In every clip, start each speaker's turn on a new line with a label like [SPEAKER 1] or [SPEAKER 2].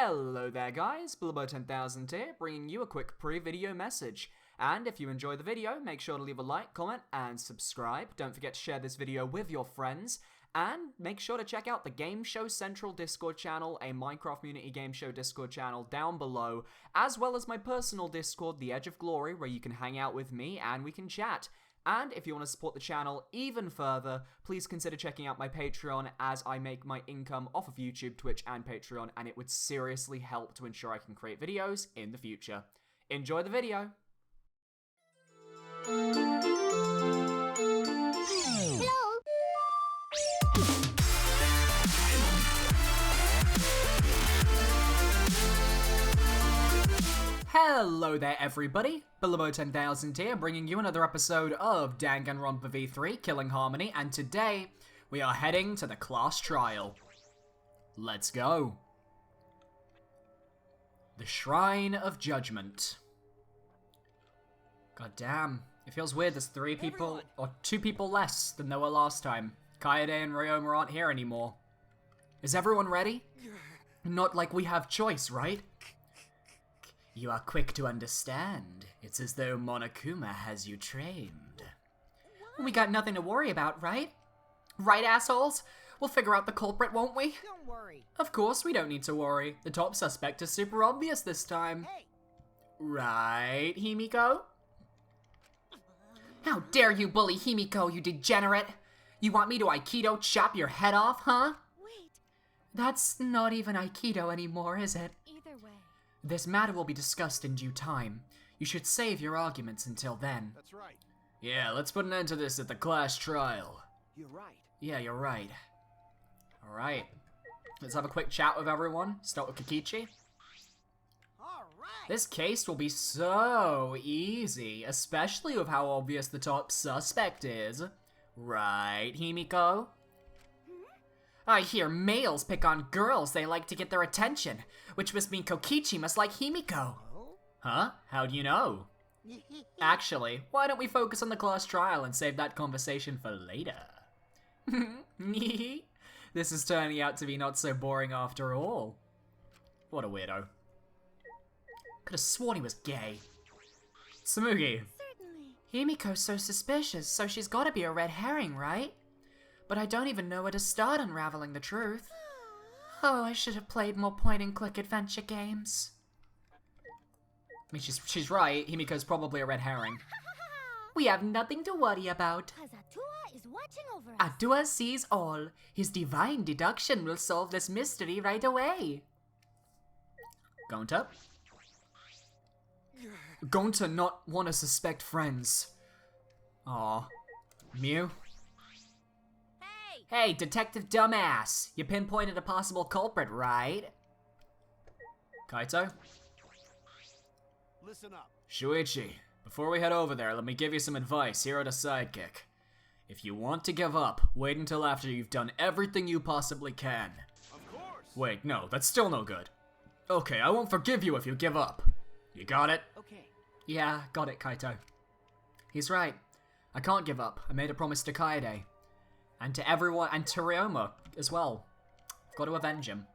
[SPEAKER 1] Hello there guys, Bilbo10000 here, bringing you a quick pre-video message. And if you enjoy the video, make sure to leave a like, comment, and subscribe. Don't forget to share this video with your friends. And make sure to check out the Game Show Central Discord channel, a Minecraft Community Game Show Discord channel down below, as well as my personal Discord, The Edge of Glory, where you can hang out with me and we can chat. And if you want to support the channel even further, please consider checking out my Patreon, as I make my income off of YouTube, Twitch, and Patreon, and it would seriously help to ensure I can create videos in the future. Enjoy the video! Hello there everybody, Bilbo10000 here, bringing you another episode of Danganronpa v3 Killing Harmony, and today we are heading to the class trial. Let's go. The Shrine of Judgment. God damn, it feels weird there's 3 people, or 2 people less than there were last time. Kaede and Ryoma aren't here anymore. Is everyone ready? Not like we have choice, right? You are quick to understand. It's as though Monokuma has you trained. We got nothing to worry about, right? Right, assholes? We'll figure out the culprit, won't we?
[SPEAKER 2] Don't worry.
[SPEAKER 1] Of course we don't need to worry. The top suspect is super obvious this time.
[SPEAKER 2] Hey.
[SPEAKER 1] Right, Himiko? How dare you bully Himiko, you degenerate! You want me to Aikido chop your head off, huh?
[SPEAKER 2] Wait.
[SPEAKER 1] That's not even Aikido anymore, is it?
[SPEAKER 2] Either way.
[SPEAKER 1] This matter will be discussed in due time. You should save your arguments until then.
[SPEAKER 3] That's right.
[SPEAKER 1] Yeah, let's put an end to this at the class trial.
[SPEAKER 3] You're right.
[SPEAKER 1] Yeah, you're right. Alright. Let's have a quick chat with everyone. Start with Kikichi.
[SPEAKER 2] All right.
[SPEAKER 1] This case will be so easy, especially with how obvious the top suspect is. Right, Himiko? I hear males pick on girls they like to get their attention, which must mean Kokichi must like Himiko. Huh? How do you know? Actually, why don't we focus on the class trial and save that conversation for later? This is turning out to be not so boring after all. What a weirdo. Could have sworn he was gay. Tsumugi.
[SPEAKER 2] Certainly.
[SPEAKER 1] Himiko's so suspicious, so she's gotta be a red herring, right? But I don't even know where to start unraveling the truth. Oh, I should have played more point-and-click adventure games. I mean, she's right. Himiko's probably a red herring. We have nothing to worry about.
[SPEAKER 2] Atua is watching over us.
[SPEAKER 1] Atua sees all. His divine deduction will solve this mystery right away. Gonta? Gonta not want to suspect friends. Aw. Mew? Hey, Detective Dumbass! You pinpointed a possible culprit, right? Kaito?
[SPEAKER 3] Listen up.
[SPEAKER 1] Shuichi, before we head over there, let me give you some advice here at a sidekick. If you want to give up, wait until after you've done everything you possibly can.
[SPEAKER 3] Of course.
[SPEAKER 1] Wait, no, that's still no good. Okay, I won't forgive you if you give up. You got it?
[SPEAKER 2] Okay.
[SPEAKER 1] Yeah, got it, Kaito. He's right. I can't give up. I made a promise to Kaede. And to everyone, and to Ryoma as well. Got to avenge him.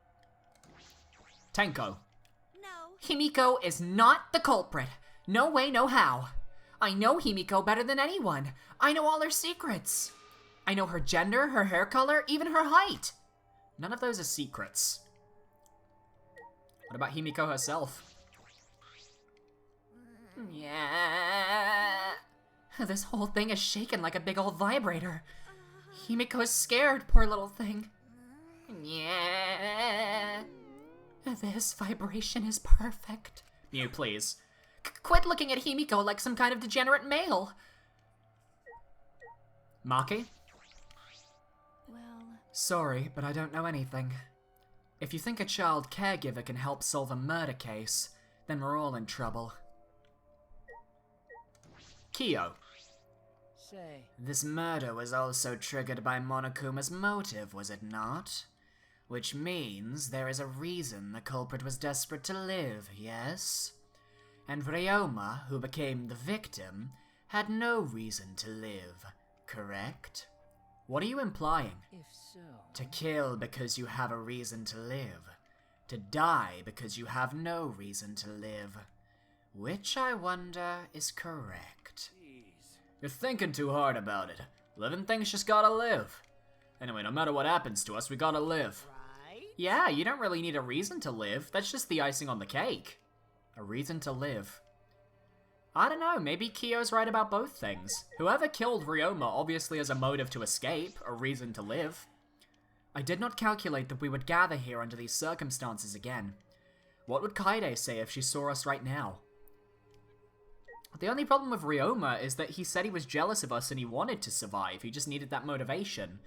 [SPEAKER 1] Tenko.
[SPEAKER 2] No.
[SPEAKER 1] Himiko is not the culprit. No way, no how. I know Himiko better than anyone. I know all her secrets. I know her gender, her hair color, even her height. None of those are secrets. What about Himiko herself? Yeah. This whole thing is shaking like a big old vibrator. Himiko's scared, poor little thing. Yeah. This vibration is perfect. Mew, please. Quit looking at Himiko like some kind of degenerate male. Maki?
[SPEAKER 2] Well.
[SPEAKER 1] Sorry, but I don't know anything. If you think a child caregiver can help solve a murder case, then we're all in trouble. Kyo.
[SPEAKER 2] Say.
[SPEAKER 1] This murder was also triggered by Monokuma's motive, was it not? Which means there is a reason the culprit was desperate to live, yes? And Ryoma, who became the victim, had no reason to live, correct? What are you implying?
[SPEAKER 2] If so.
[SPEAKER 1] To kill because you have a reason to live. To die because you have no reason to live. Which, I wonder, is correct.
[SPEAKER 3] Jeez.
[SPEAKER 1] You're thinking too hard about it. Living things just gotta live. Anyway, no matter what happens to us, we gotta live.
[SPEAKER 2] Right?
[SPEAKER 1] Yeah, you don't really need a reason to live. That's just the icing on the cake. A reason to live. I don't know, maybe Kyo's right about both things. Whoever killed Ryoma obviously has a motive to escape, a reason to live. I did not calculate that we would gather here under these circumstances again. What would Kaede say if she saw us right now? The only problem with Ryoma is that he said he was jealous of us and he wanted to survive. He just needed that motivation.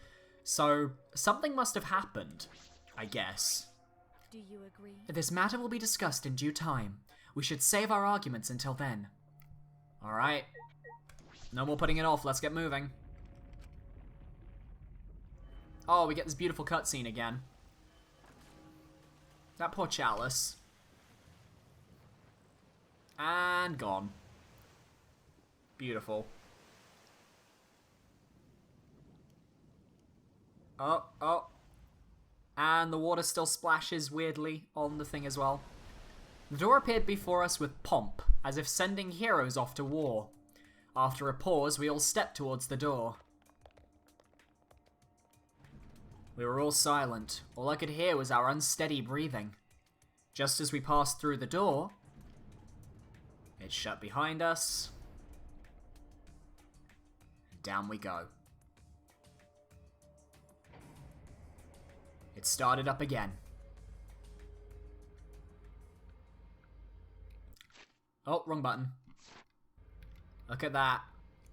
[SPEAKER 1] So, something must have happened, I guess.
[SPEAKER 2] Do you agree?
[SPEAKER 1] This matter will be discussed in due time. We should save our arguments until then. Alright. No more putting it off, let's get moving. Oh, we get this beautiful cutscene again. That poor Chalice. And gone. Beautiful. Oh. And the water still splashes weirdly on the thing as well. The door appeared before us with pomp, as if sending heroes off to war. After a pause, we all stepped towards the door. We were all silent. All I could hear was our unsteady breathing. Just as we passed through the door, it shut behind us. And down we go. It started up again. Oh, wrong button. Look at that.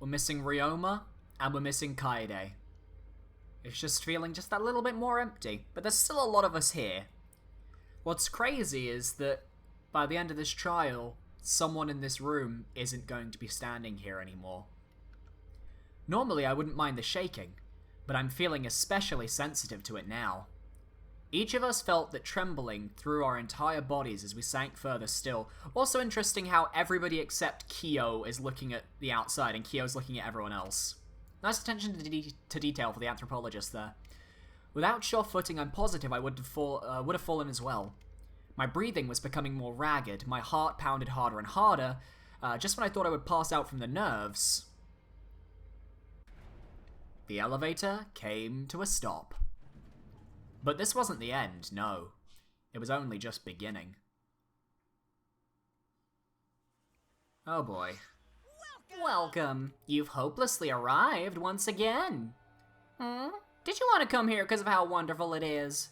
[SPEAKER 1] We're missing Ryoma, and we're missing Kaede. It's just feeling just that little bit more empty, but there's still a lot of us here. What's crazy is that by the end of this trial, someone in this room isn't going to be standing here anymore. Normally I wouldn't mind the shaking, but I'm feeling especially sensitive to it now. Each of us felt that trembling through our entire bodies as we sank further still. Also interesting how everybody except Kyo is looking at the outside and Kyo's looking at everyone else. Nice attention to detail for the anthropologist there. Without sure footing, I'm positive I would have fallen as well. My breathing was becoming more ragged, my heart pounded harder and harder. Just when I thought I would pass out from the nerves, the elevator came to a stop. But this wasn't the end, no. It was only just beginning. Oh boy. Welcome. You've hopelessly arrived once again. Did you want to come here because of how wonderful it is?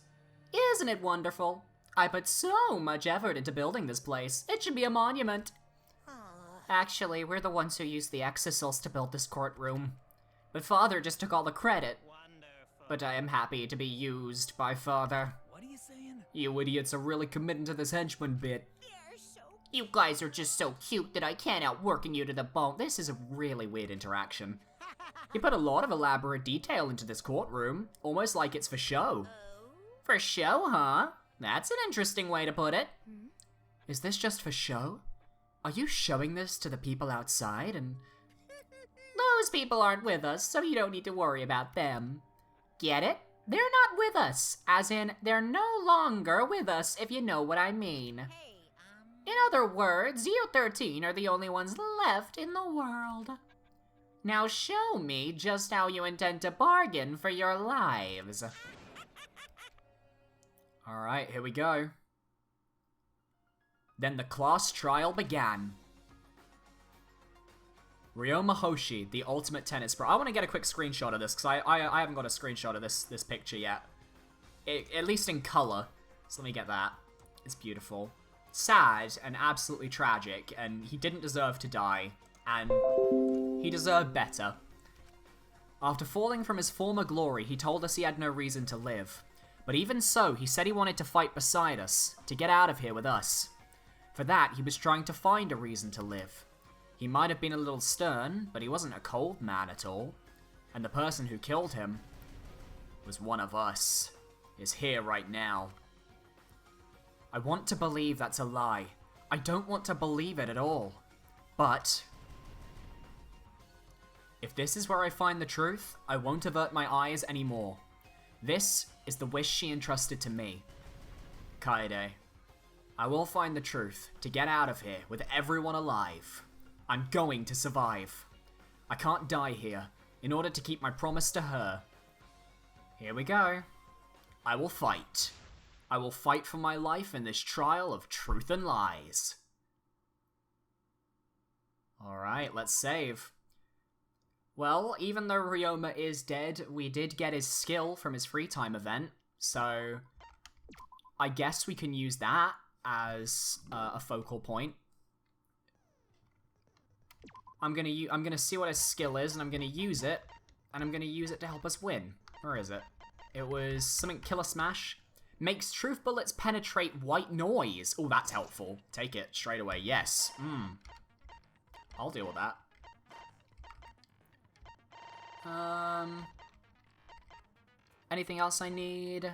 [SPEAKER 1] Isn't it wonderful? I put so much effort into building this place. It should be a monument. Actually, we're the ones who used the exisals to build this courtroom. But Father just took all the credit.
[SPEAKER 3] Wonderful.
[SPEAKER 1] But I am happy to be used by Father.
[SPEAKER 3] What are you saying?
[SPEAKER 1] You idiots are really committing to this henchman bit.
[SPEAKER 2] They're so
[SPEAKER 1] You guys are just so cute that I can't outworking you to the bone. This is a really weird interaction. You put a lot of elaborate detail into this courtroom, almost like it's for show. For show, huh? That's an interesting way to put it. Is this just for show? Are you showing this to the people outside and... Those people aren't with us, so you don't need to worry about them. Get it? They're not with us, as in, they're no longer with us, if you know what I mean.
[SPEAKER 2] Hey,
[SPEAKER 1] In other words, you 13 are the only ones left in the world. Now show me just how you intend to bargain for your lives. Alright, here we go. Then the class trial began. Ryoma Hoshi, the ultimate tennis pro. I want to get a quick screenshot of this, because I haven't got a screenshot of this picture yet. At least in color. So let me get that. It's beautiful. Sad and absolutely tragic, and he didn't deserve to die. And he deserved better. After falling from his former glory, he told us he had no reason to live. But even so, he said he wanted to fight beside us, to get out of here with us. For that, he was trying to find a reason to live. He might have been a little stern, but he wasn't a cold man at all. And the person who killed him was one of us, is here right now. I want to believe that's a lie. I don't want to believe it at all. But if this is where I find the truth, I won't avert my eyes anymore. This is the wish she entrusted to me. Kaede. I will find the truth to get out of here with everyone alive. I'm going to survive. I can't die here in order to keep my promise to her. Here we go. I will fight. I will fight for my life in this trial of truth and lies. Alright, let's save. Well, even though Ryoma is dead, we did get his skill from his free time event, so I guess we can use that as a focal point. I'm gonna see what his skill is, and I'm gonna use it, and I'm gonna use it to help us win. Where is it? It was something Killer Smash. Makes truth bullets penetrate white noise. Oh, that's helpful. Take it straight away. Yes. I'll deal with that. Anything else I need?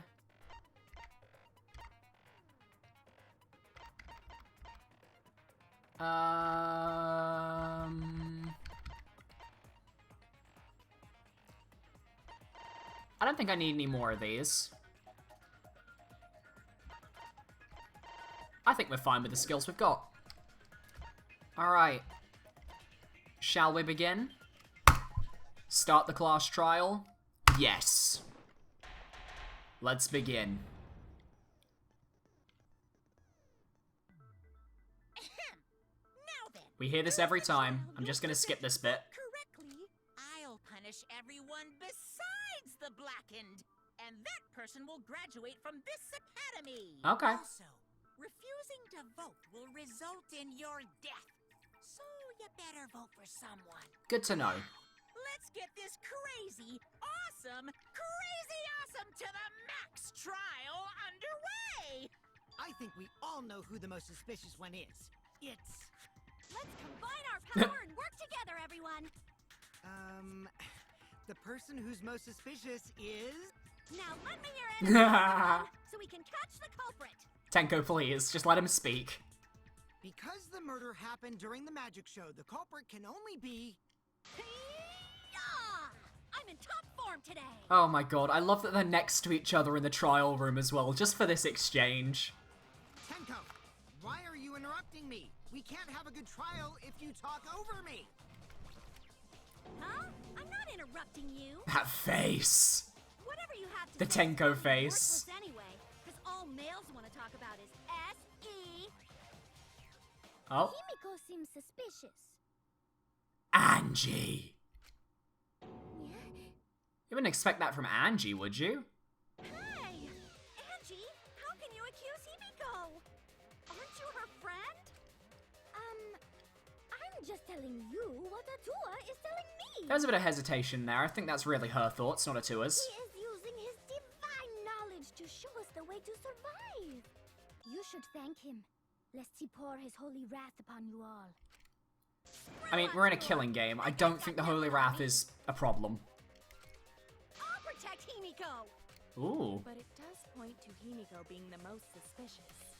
[SPEAKER 1] I don't think I need any more of these. I think we're fine with the skills we've got. Alright. Shall we begin? Start the class trial? Yes. Let's begin. We hear this every time. I'm just gonna skip this bit.
[SPEAKER 3] Correctly, I'll punish everyone besides the blackened, and that person will graduate from this academy.
[SPEAKER 1] Okay.
[SPEAKER 3] Also, refusing to vote will result in your death, so you better vote for someone.
[SPEAKER 1] Good to know.
[SPEAKER 3] Let's get this crazy awesome to the max trial underway.
[SPEAKER 4] I think we all know who the most suspicious one is. It's...
[SPEAKER 2] Let's combine our power and work together, everyone.
[SPEAKER 4] The person who's most suspicious is...
[SPEAKER 2] Now let me hear it, so we can catch the culprit.
[SPEAKER 1] Tenko, please, just let him speak.
[SPEAKER 4] Because the murder happened during the magic show, the culprit can only be...
[SPEAKER 2] Hee-yah! I'm in top form today.
[SPEAKER 1] Oh my god, I love that they're next to each other in the trial room as well, just for this exchange.
[SPEAKER 4] Tenko, why are you interrupting me? We can't have a good trial if you talk over me.
[SPEAKER 2] Huh? I'm not interrupting you.
[SPEAKER 1] That face.
[SPEAKER 2] Whatever you have to
[SPEAKER 1] The
[SPEAKER 2] say is
[SPEAKER 1] Tenko
[SPEAKER 2] fucking
[SPEAKER 1] face.
[SPEAKER 2] worthless anyway, because all males want to talk about is S.E.
[SPEAKER 1] Oh.
[SPEAKER 2] Himiko seems suspicious.
[SPEAKER 1] Angie. You wouldn't expect that from Angie, would you?
[SPEAKER 2] Hey! Angie, how can you accuse Himiko? Aren't you her friend? I'm just telling you what Atua is telling me.
[SPEAKER 1] There's a bit of hesitation there. I think that's really her thoughts, not Atua's.
[SPEAKER 2] He is using his divine knowledge to show us the way to survive. You should thank him, lest he pour his holy wrath upon you all.
[SPEAKER 1] I mean, we're in a killing game. I don't think the Holy Wrath is a problem.
[SPEAKER 2] I'll protect Himiko.
[SPEAKER 1] Ooh.
[SPEAKER 5] But it does point to Himiko being the most suspicious.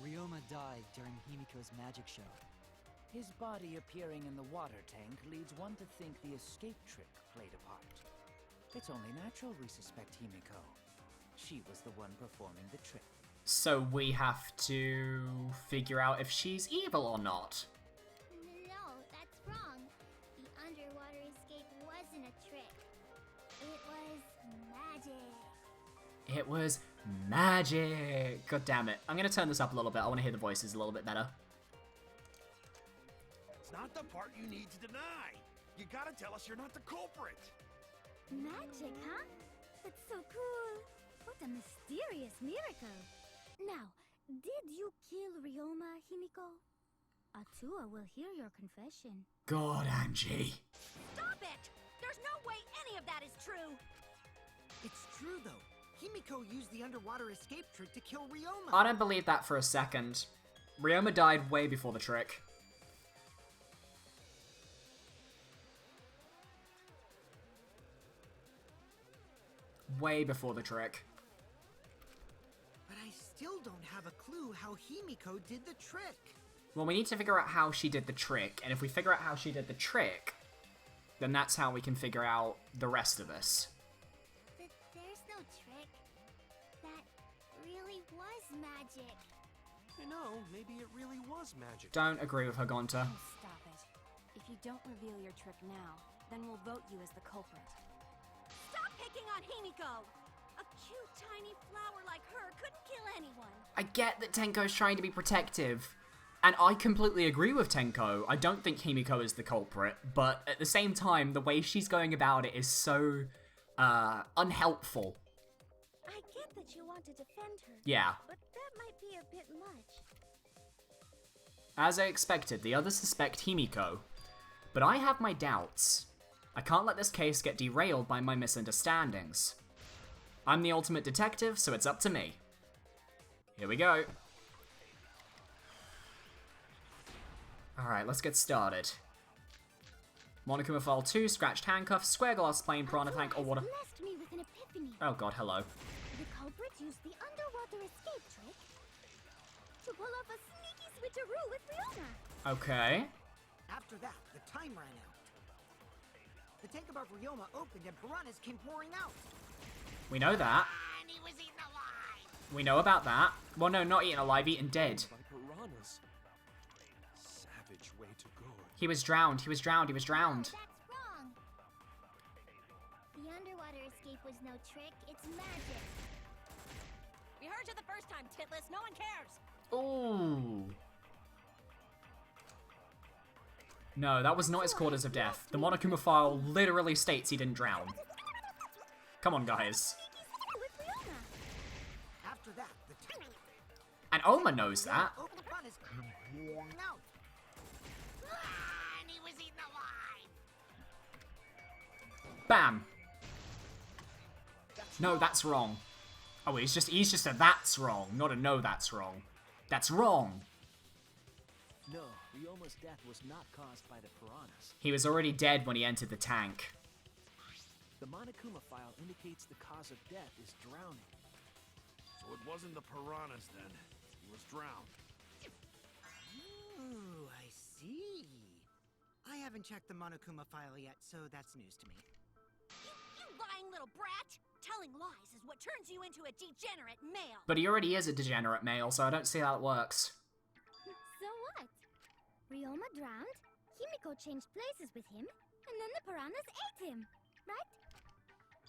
[SPEAKER 6] Ryoma died during Himiko's magic show. His body appearing in the water tank leads one to think the escape trick played a part. It's only natural we suspect Himiko. She was the one performing the trick.
[SPEAKER 1] So we have to figure out if she's evil or not.
[SPEAKER 7] No, that's wrong. The underwater escape wasn't a trick. It was magic.
[SPEAKER 1] It was magic. God damn it. I'm going to turn this up a little bit. I want to hear the voices a little bit better.
[SPEAKER 8] It's not the part you need to deny. You gotta tell us you're not the culprit.
[SPEAKER 2] Magic, huh? That's so cool. What a mysterious miracle. Now, did you kill Ryoma, Himiko? Atua will hear your confession.
[SPEAKER 1] God, Angie.
[SPEAKER 2] Stop it! There's no way any of that is true.
[SPEAKER 4] It's true, though. Himiko used the underwater escape trick to kill Ryoma.
[SPEAKER 1] I don't believe that for a second. Ryoma died way before the trick. Way before the trick.
[SPEAKER 4] But I still don't have a clue how Himiko did the trick.
[SPEAKER 1] Well, we need to figure out how she did the trick, and if we figure out how she did the trick, then that's how we can figure out the rest of this.
[SPEAKER 7] There's no trick. That really was magic.
[SPEAKER 8] You know, maybe it really was magic.
[SPEAKER 1] Don't agree with her, Gonta.
[SPEAKER 5] Oh, stop it. If you don't reveal your trick now, then we'll vote you as the culprit.
[SPEAKER 2] Stop picking on Himiko! A cute, tiny flower like her couldn't kill anyone.
[SPEAKER 1] I get that Tenko's trying to be protective, and I completely agree with Tenko. I don't think Himiko is the culprit, but at the same time, the way she's going about it is so, unhelpful.
[SPEAKER 2] I get that you want to defend her.
[SPEAKER 1] Yeah.
[SPEAKER 2] But that might be a bit much.
[SPEAKER 1] As I expected, the others suspect Himiko, but I have my doubts. I can't let this case get derailed by my misunderstandings. I'm the ultimate detective, so it's up to me. Here we go. Alright, let's get started. MaukaMauka File 2, scratched handcuffs, square glass plane, piranha tank, or water.
[SPEAKER 2] Blessed me with an epiphany.
[SPEAKER 1] Oh god, hello.
[SPEAKER 2] The culprit used the underwater escape trick to pull off a sneaky switcheroo with Ryoma.
[SPEAKER 1] Okay.
[SPEAKER 4] After that, the time ran out. The tank above Ryoma opened and piranhas came pouring out.
[SPEAKER 1] We know that.
[SPEAKER 3] And he was eaten alive.
[SPEAKER 1] We know about that. Well, no, not eaten alive, eaten dead.
[SPEAKER 8] By piranhas. Savage way to go.
[SPEAKER 1] He was drowned, he was drowned, he was drowned.
[SPEAKER 7] That's wrong. The underwater escape was no trick, it's magic.
[SPEAKER 5] We heard you the first time, Titless. No one cares.
[SPEAKER 1] Ooh. No, that was not his quarters of death. The MaukaMauka file literally states he didn't drown. Come on, guys.
[SPEAKER 2] With Ryoma.
[SPEAKER 4] After that, the tank
[SPEAKER 1] And Oma knows that.
[SPEAKER 4] opened, piranhas came pouring out.
[SPEAKER 3] And he was eaten alive.
[SPEAKER 1] Bam. No, that's wrong. Oh, he's just a that's wrong, not a no, that's wrong. That's wrong.
[SPEAKER 6] No, Ryoma's death was not caused by the piranhas.
[SPEAKER 1] He was already dead when he entered the tank.
[SPEAKER 6] The MaukaMauka file indicates the cause of death is drowning.
[SPEAKER 8] So it wasn't the piranhas then. He was drowned.
[SPEAKER 4] Ooh, I see. I haven't checked the MaukaMauka file yet, so that's news to me.
[SPEAKER 2] You lying little brat! Telling lies is what turns you into a degenerate male.
[SPEAKER 1] But he already is a degenerate male, so I don't see how it works.
[SPEAKER 2] So what? Ryoma drowned, Himiko changed places with him, and then the piranhas ate him, right?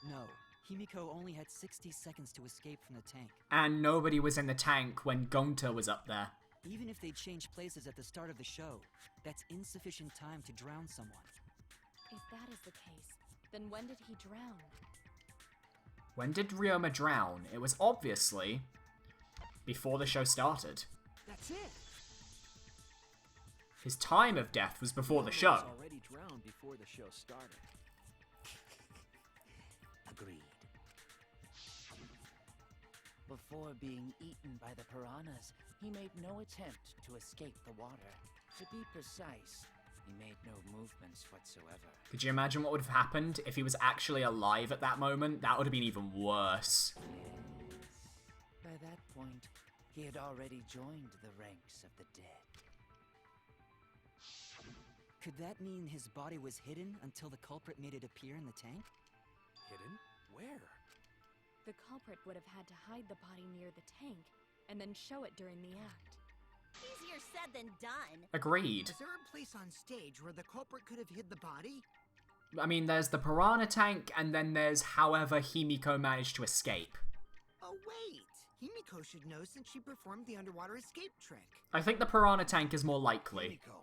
[SPEAKER 6] No, Himiko only had 60 seconds to escape from the tank.
[SPEAKER 1] And nobody was in the tank when Gonta was up there.
[SPEAKER 6] Even if they changed places at the start of the show, that's insufficient time to drown someone.
[SPEAKER 5] If that is the case, then when did he drown?
[SPEAKER 1] When did Ryoma drown? It was obviously before the show started.
[SPEAKER 6] That's it!
[SPEAKER 1] His time of death was before the
[SPEAKER 6] Ryoma
[SPEAKER 1] show.
[SPEAKER 6] was already drowned before the show started. Agreed. Before being eaten by the piranhas, he made no attempt to escape the water. To be precise, he made no movements whatsoever.
[SPEAKER 1] Could you imagine what would have happened if he was actually alive at that moment? That would have been even worse.
[SPEAKER 6] Yes. By that point, he had already joined the ranks of the dead. Could that mean his body was hidden until the culprit made it appear in the tank?
[SPEAKER 8] Hidden? Where?
[SPEAKER 5] The culprit would have had to hide the body near the tank and then show it during the act.
[SPEAKER 2] Easier said than done.
[SPEAKER 1] Agreed.
[SPEAKER 4] Is there a place on stage where the culprit could have hid the body?
[SPEAKER 1] I mean, there's the piranha tank, and then there's however Himiko managed to escape.
[SPEAKER 4] Oh wait, Himiko should know since she performed the underwater escape trick.
[SPEAKER 1] I think the piranha tank is more likely.
[SPEAKER 8] Himiko,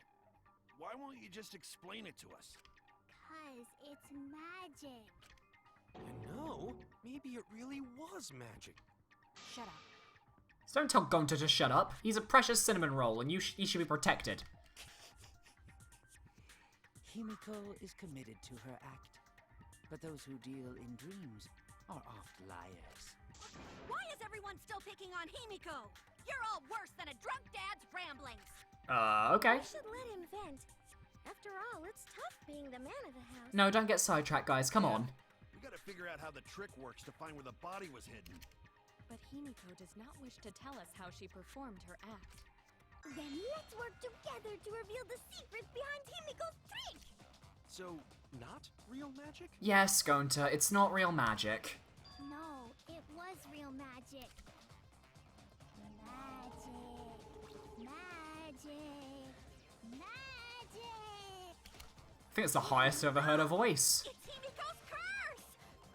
[SPEAKER 8] why won't you just explain it to us?
[SPEAKER 7] 'Cause it's magic.
[SPEAKER 8] You know, maybe it really was magic.
[SPEAKER 5] Shut up.
[SPEAKER 1] So don't tell Gonta to shut up. He's a precious cinnamon roll, and he should be protected.
[SPEAKER 6] Himiko is committed to her act, but those who deal in dreams are oft liars.
[SPEAKER 2] Why is everyone still picking on Himiko? You're all worse than a drunk dad's ramblings.
[SPEAKER 1] Okay.
[SPEAKER 2] I should let him vent. After all, it's tough being the man of the house.
[SPEAKER 1] No, don't get sidetracked, guys. Come on.
[SPEAKER 8] We gotta figure out how the trick works to find where the body was hidden.
[SPEAKER 5] But Himiko does not wish to tell us how she performed her act.
[SPEAKER 2] Then let's work together to reveal the secret behind Himiko's trick.
[SPEAKER 8] So, not real magic?
[SPEAKER 1] Yes, Gonta, it's not real magic.
[SPEAKER 7] No, it was real magic.
[SPEAKER 1] think it's the highest I've ever heard her voice.
[SPEAKER 2] It's Himiko's curse!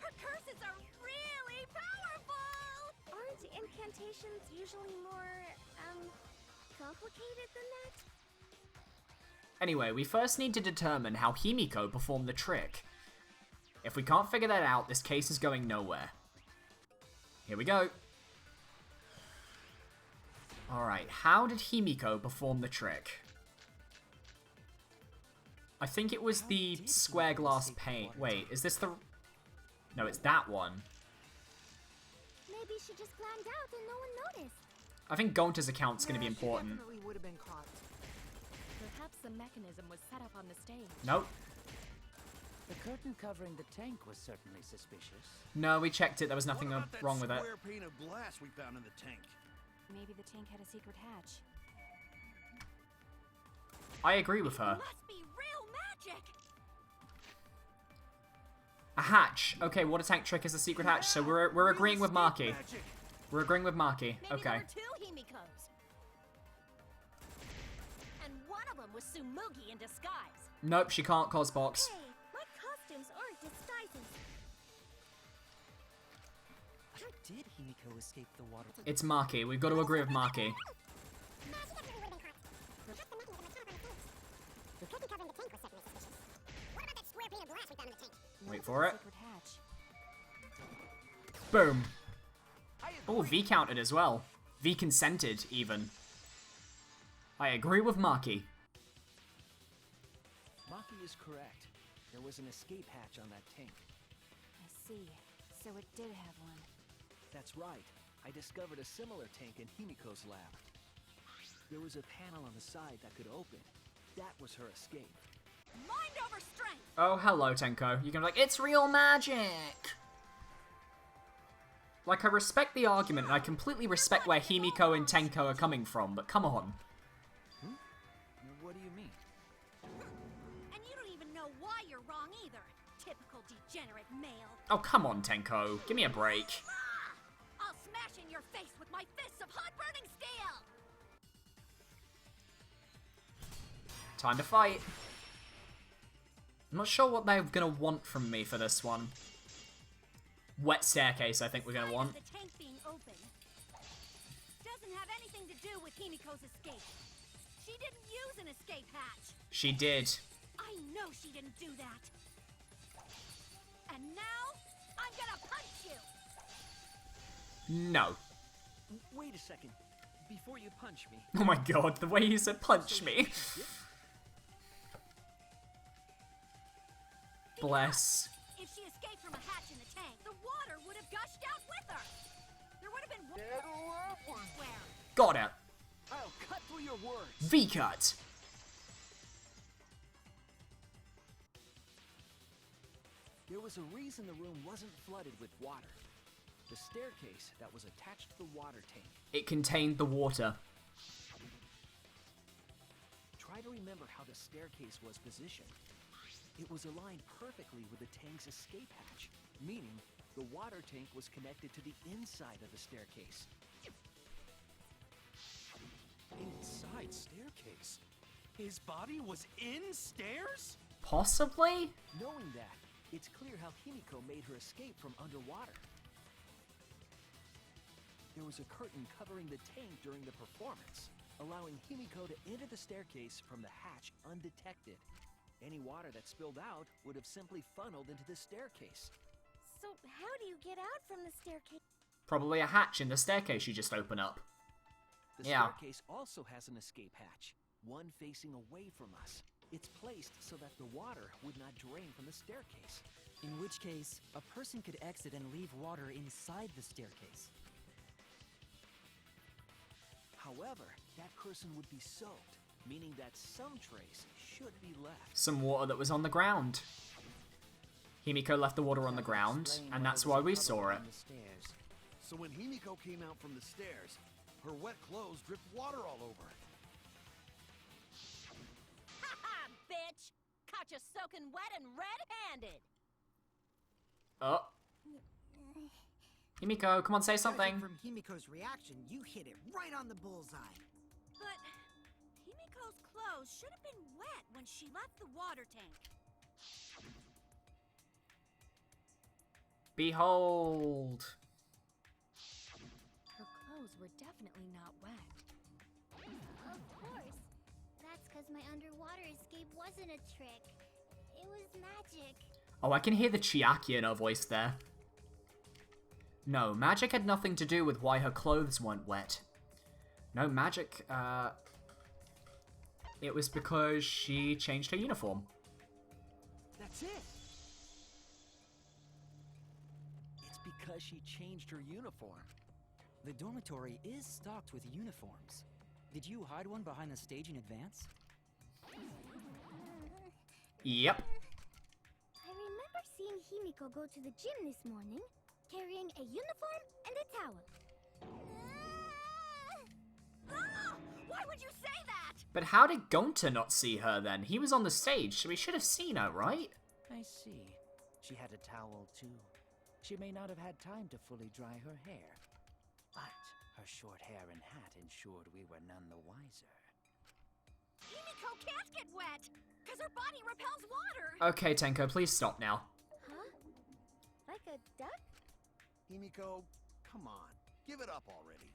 [SPEAKER 2] Her curses are really powerful! Aren't incantations usually more, complicated than that?
[SPEAKER 1] Anyway, we first need to determine how Himiko performed the trick. If we can't figure that out, this case is going nowhere. Here we go. Alright, how did Himiko perform the trick? I think it was the square glass pane. Wait, is this the... No, it's that one.
[SPEAKER 2] Maybe she just climbed out and no one noticed.
[SPEAKER 1] I think Gonta's account's going to be important.
[SPEAKER 4] She definitely would have been caught.
[SPEAKER 5] Perhaps the mechanism was set up on the stage.
[SPEAKER 1] Nope.
[SPEAKER 6] The curtain covering the tank was certainly suspicious.
[SPEAKER 1] No, we checked it. There was nothing wrong with it.
[SPEAKER 8] Square pane of glass we found in the tank.
[SPEAKER 5] Maybe the tank had a secret hatch.
[SPEAKER 1] I agree with her.
[SPEAKER 2] Must be real magic!
[SPEAKER 1] A hatch. Okay, water tank trick is a secret hatch, so we're agreeing with Maki.
[SPEAKER 8] Magic.
[SPEAKER 1] We're agreeing with Maki.
[SPEAKER 2] Maybe
[SPEAKER 1] Okay.
[SPEAKER 2] there were two Himikos. And one of them was Tsumugi in disguise.
[SPEAKER 1] Nope, she can't cosbox.
[SPEAKER 2] Hey, my costumes aren't disguises.
[SPEAKER 6] How did Himiko escape the water?
[SPEAKER 1] It's Maki. We've got to agree with Maki. Wait for it.
[SPEAKER 5] Secret hatch.
[SPEAKER 1] Boom. Oh, V counted as well. V consented, even. I agree with Maki.
[SPEAKER 6] Maki is correct. There was an escape hatch on that tank.
[SPEAKER 5] I see. So it did have one.
[SPEAKER 6] That's right. I discovered a similar tank in Himiko's lab. There was a panel on the side that could open. That was her escape.
[SPEAKER 2] Mind over strength!
[SPEAKER 1] Oh, hello, Tenko. You can be like, it's real magic! Like, I respect the argument, and I completely respect where Himiko and Tenko are coming from, but come on.
[SPEAKER 6] What do you mean?
[SPEAKER 2] And you don't even know why you're wrong either. Typical degenerate male.
[SPEAKER 1] Oh, come on, Tenko. Give me a break.
[SPEAKER 2] Ah! I'll smash in your face with my fists of hot burning steel!
[SPEAKER 1] Time to fight. I'm not sure what they're gonna want from me for this one. Wet staircase, I think we're gonna want.
[SPEAKER 2] The tank being open doesn't have anything to do with Himiko's escape. She didn't use an escape hatch.
[SPEAKER 1] She did.
[SPEAKER 2] I know she didn't do that. And now, I'm gonna punch you!
[SPEAKER 1] No.
[SPEAKER 6] Wait a second. Before you punch me.
[SPEAKER 1] Oh my god, the way you said punch me. Bless.
[SPEAKER 2] If she escaped from a hatch in the tank, the water would have gushed out with her. There would have been water everywhere.
[SPEAKER 1] Got it.
[SPEAKER 6] I'll cut through your words.
[SPEAKER 1] V-cut.
[SPEAKER 6] There was a reason the room wasn't flooded with water. The staircase that was attached to the water tank.
[SPEAKER 1] It contained the water.
[SPEAKER 6] Try to remember how the staircase was positioned. It was aligned perfectly with the tank's escape hatch, meaning the water tank was connected to the inside of the staircase.
[SPEAKER 8] Inside staircase. His body was in stairs?
[SPEAKER 1] Possibly?
[SPEAKER 6] Knowing that, it's clear how Himiko made her escape from underwater. There was a curtain covering the tank during the performance, allowing Himiko to enter the staircase from the hatch undetected. Any water that spilled out would have simply funneled into the staircase.
[SPEAKER 2] So how do you get out from the staircase?
[SPEAKER 1] Probably a hatch in the staircase you just open up.
[SPEAKER 6] The
[SPEAKER 1] Yeah.
[SPEAKER 6] staircase also has an escape hatch, one facing away from us. It's placed so that the water would not drain from the staircase.
[SPEAKER 9] In which case, a person could exit and leave water inside the staircase.
[SPEAKER 6] However, that person would be soaked, meaning that some trace should be left.
[SPEAKER 1] Some water that was on the ground. Himiko left the water on the ground, and that's why we saw it.
[SPEAKER 8] So when Himiko came out from the stairs, her wet clothes dripped water all over.
[SPEAKER 2] Ha ha, bitch! Caught you soaking wet and red-handed!
[SPEAKER 1] Oh. Himiko, come on, say something.
[SPEAKER 4] Judging from Himiko's reaction, you hit it right on the bullseye.
[SPEAKER 2] But Himiko's clothes should have been wet when she left the water tank.
[SPEAKER 1] Behold.
[SPEAKER 5] Her clothes were definitely not wet.
[SPEAKER 7] Of course. That's because my underwater escape wasn't a trick. It was magic.
[SPEAKER 1] Oh, I can hear the Chiaki in her voice there. No, magic had nothing to do with why her clothes weren't wet. No, magic, it was because she changed her uniform.
[SPEAKER 6] That's it! It's because she changed her uniform. The dormitory is stocked with uniforms. Did you hide one behind the stage in advance?
[SPEAKER 1] Yep.
[SPEAKER 2] I remember seeing Himiko go to the gym this morning, carrying a uniform and a towel.
[SPEAKER 5] Why would you say that?
[SPEAKER 1] But how did Gonta not see her then? He was on the stage, so he should have seen her, right?
[SPEAKER 6] I see. She had a towel too. She may not have had time to fully dry her hair. But her short hair and hat ensured we were none the wiser.
[SPEAKER 5] Himiko can't get wet, because her body repels water.
[SPEAKER 1] Okay, Tenko, please stop now.
[SPEAKER 2] Huh? Like a duck?
[SPEAKER 8] Himiko, come on. Give it up already.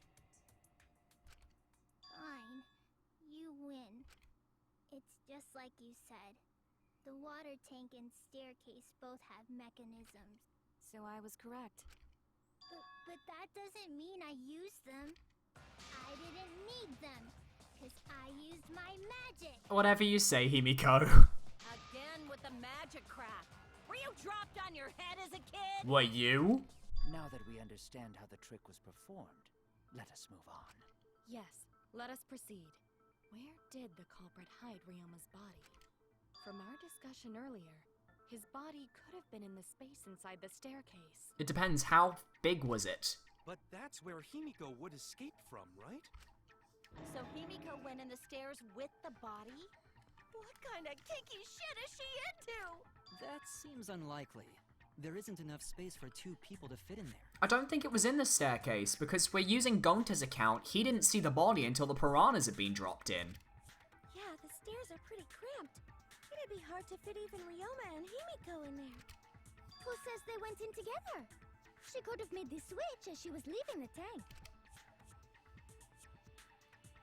[SPEAKER 7] Fine. You win. It's just like you said. The water tank and staircase both have mechanisms.
[SPEAKER 5] So I was correct.
[SPEAKER 7] But that doesn't mean I used them. I didn't need them, because I used my magic.
[SPEAKER 1] Whatever you say, Himiko.
[SPEAKER 5] Again with the magic crap. Were you dropped on your head as a kid?
[SPEAKER 1] Were you?
[SPEAKER 6] Now that we understand how the trick was performed, let us move on.
[SPEAKER 5] Yes, let us proceed. Where did the culprit hide Ryoma's body? From our discussion earlier, his body could have been in the space inside the staircase.
[SPEAKER 1] It depends, how big was it?
[SPEAKER 10] But that's where Himiko would escape from, right?
[SPEAKER 5] So Himiko went in the stairs with the body? What kind of kinky shit is she into?
[SPEAKER 9] That seems unlikely. There isn't enough space for 2 people to fit in there.
[SPEAKER 1] I don't think it was in the staircase, because we're using Gonta's account. He didn't see the body until the piranhas had been dropped in.
[SPEAKER 2] Yeah, the stairs are pretty cramped. It'd be hard to fit even Ryoma and Himiko in there. Who says they went in together? She could have made the switch as she was leaving the tank.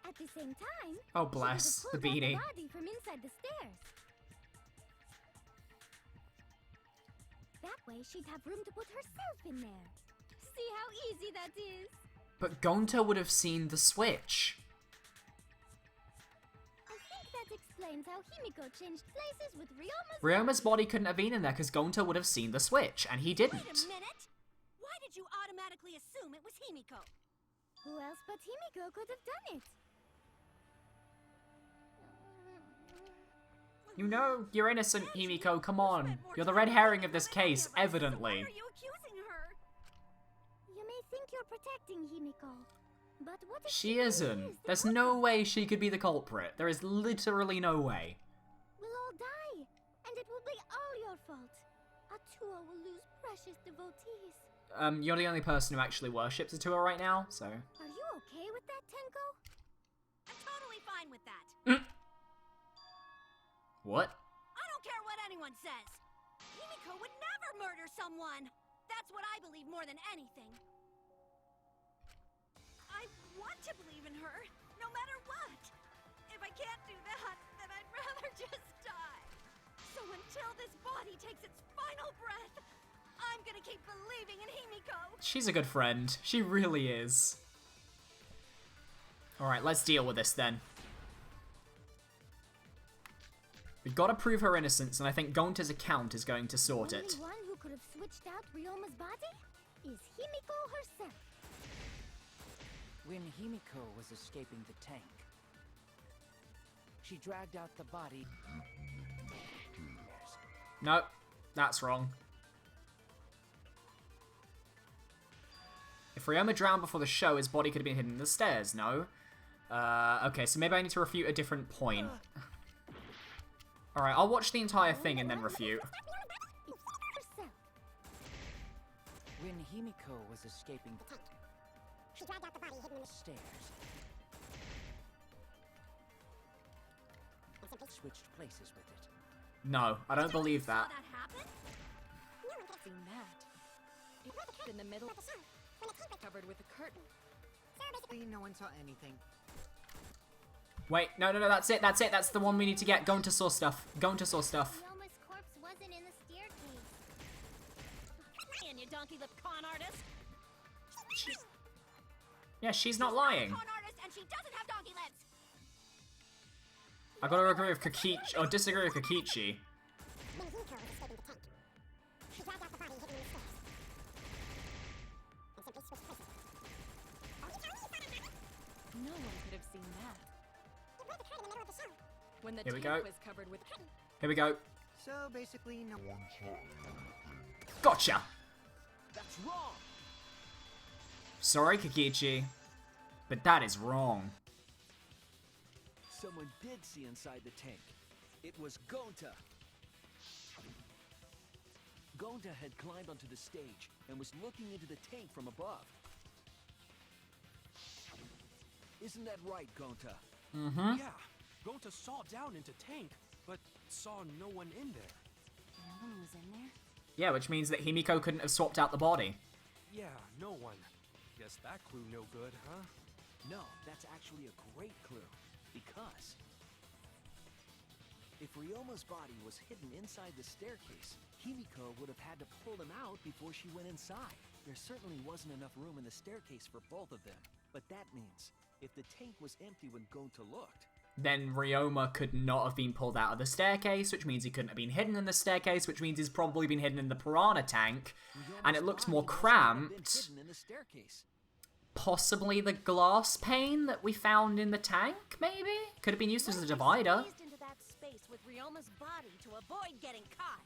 [SPEAKER 2] At the same time,
[SPEAKER 1] Oh, bless the beanie.
[SPEAKER 2] the body from inside the stairs. That way, she'd have room to put herself in there. See how easy that is?
[SPEAKER 1] But Gonta would have seen the switch.
[SPEAKER 2] I think that explains how Himiko changed places with
[SPEAKER 1] Ryoma's body couldn't have been in there because Gonta would have seen the switch, and he didn't.
[SPEAKER 5] Wait a minute! Why did you automatically assume it was Himiko?
[SPEAKER 2] Who else but Himiko could have done it?
[SPEAKER 1] You know, you're innocent, Himiko, come on. You're the red herring of this case, evidently.
[SPEAKER 5] Why are you accusing her?
[SPEAKER 2] You may think you're protecting Himiko, but what if
[SPEAKER 1] She
[SPEAKER 2] really
[SPEAKER 1] isn't.
[SPEAKER 2] is the
[SPEAKER 1] There's
[SPEAKER 2] culprit?
[SPEAKER 1] no way she could be the culprit. There is literally no way.
[SPEAKER 2] We'll all die, and it will be all your fault. Atua will lose precious devotees.
[SPEAKER 1] You're the only person who actually worships Atua right now, so...
[SPEAKER 2] Are you okay with that, Tenko?
[SPEAKER 5] I'm totally fine with that.
[SPEAKER 1] What?
[SPEAKER 5] I don't care what anyone says. Himiko would never murder someone. That's what I believe more than anything. I want to believe in her, no matter what. If I can't do that, then I'd rather just die. So until this body takes its final breath, I'm gonna keep believing in Himiko.
[SPEAKER 1] She's a good friend. She really is. Alright, let's deal with this then. We've got to prove her innocence, and I think Gonta's account is going to sort it.
[SPEAKER 2] The only one who could have switched out Ryoma's body is Himiko herself.
[SPEAKER 6] When Himiko was escaping the tank, she dragged out the body.
[SPEAKER 1] Nope, that's wrong. If Ryoma drowned before the show, his body could have been hidden in the stairs, no? Okay, so maybe I need to refute a different point. Alright, I'll watch the entire thing and then refute.
[SPEAKER 6] When Himiko was escaping the tank, she dragged out the body hidden in the stairs. And simply switched places with it.
[SPEAKER 1] No, I don't believe that.
[SPEAKER 5] Saw that happen? Seen that. It's in the middle, covered with a curtain.
[SPEAKER 4] No one saw anything.
[SPEAKER 1] Wait, no, that's it, that's the one we need to get. Go into source stuff. Go into source stuff.
[SPEAKER 7] Ryoma's corpse wasn't in the staircase.
[SPEAKER 5] And you donkey-lipped con artist.
[SPEAKER 1] Yeah, she's not lying.
[SPEAKER 5] Con artist, and she doesn't have donkey lips.
[SPEAKER 1] I gotta agree with Kokichi, or disagree with Kokichi.
[SPEAKER 5] No one could have seen that. When the
[SPEAKER 1] Here we
[SPEAKER 5] tank
[SPEAKER 1] go.
[SPEAKER 5] was covered with
[SPEAKER 1] Here we go.
[SPEAKER 4] So basically, no one saw.
[SPEAKER 1] Gotcha!
[SPEAKER 8] That's wrong!
[SPEAKER 1] Sorry, Kokichi, but that is wrong.
[SPEAKER 6] Someone did see inside the tank. It was Gonta. Gonta had climbed onto the stage and was looking into the tank from above. Isn't that right, Gonta?
[SPEAKER 1] Mm-hmm.
[SPEAKER 10] Yeah, Gonta saw down into tank, but saw no one in there.
[SPEAKER 5] no one was in there.
[SPEAKER 1] Yeah, which means that Himiko couldn't have swapped out the body.
[SPEAKER 10] Yeah, no one. Guess that clue no good, huh?
[SPEAKER 6] No, that's actually a great clue. Because if Ryoma's body was hidden inside the staircase, Himiko would have had to pull them out before she went inside. There certainly wasn't enough room in the staircase for both of them. But that means, if the tank was empty when Gonta looked,
[SPEAKER 1] Then Ryoma could not have been pulled out of the staircase, which means he couldn't have been hidden in the staircase, which means he's probably been hidden in the piranha tank. And it looked more cramped.
[SPEAKER 6] hidden in the staircase.
[SPEAKER 1] Possibly the glass pane that we found in the tank, maybe? Could have been used as a divider.
[SPEAKER 5] Squeezed into that space with Ryoma's body to avoid getting caught.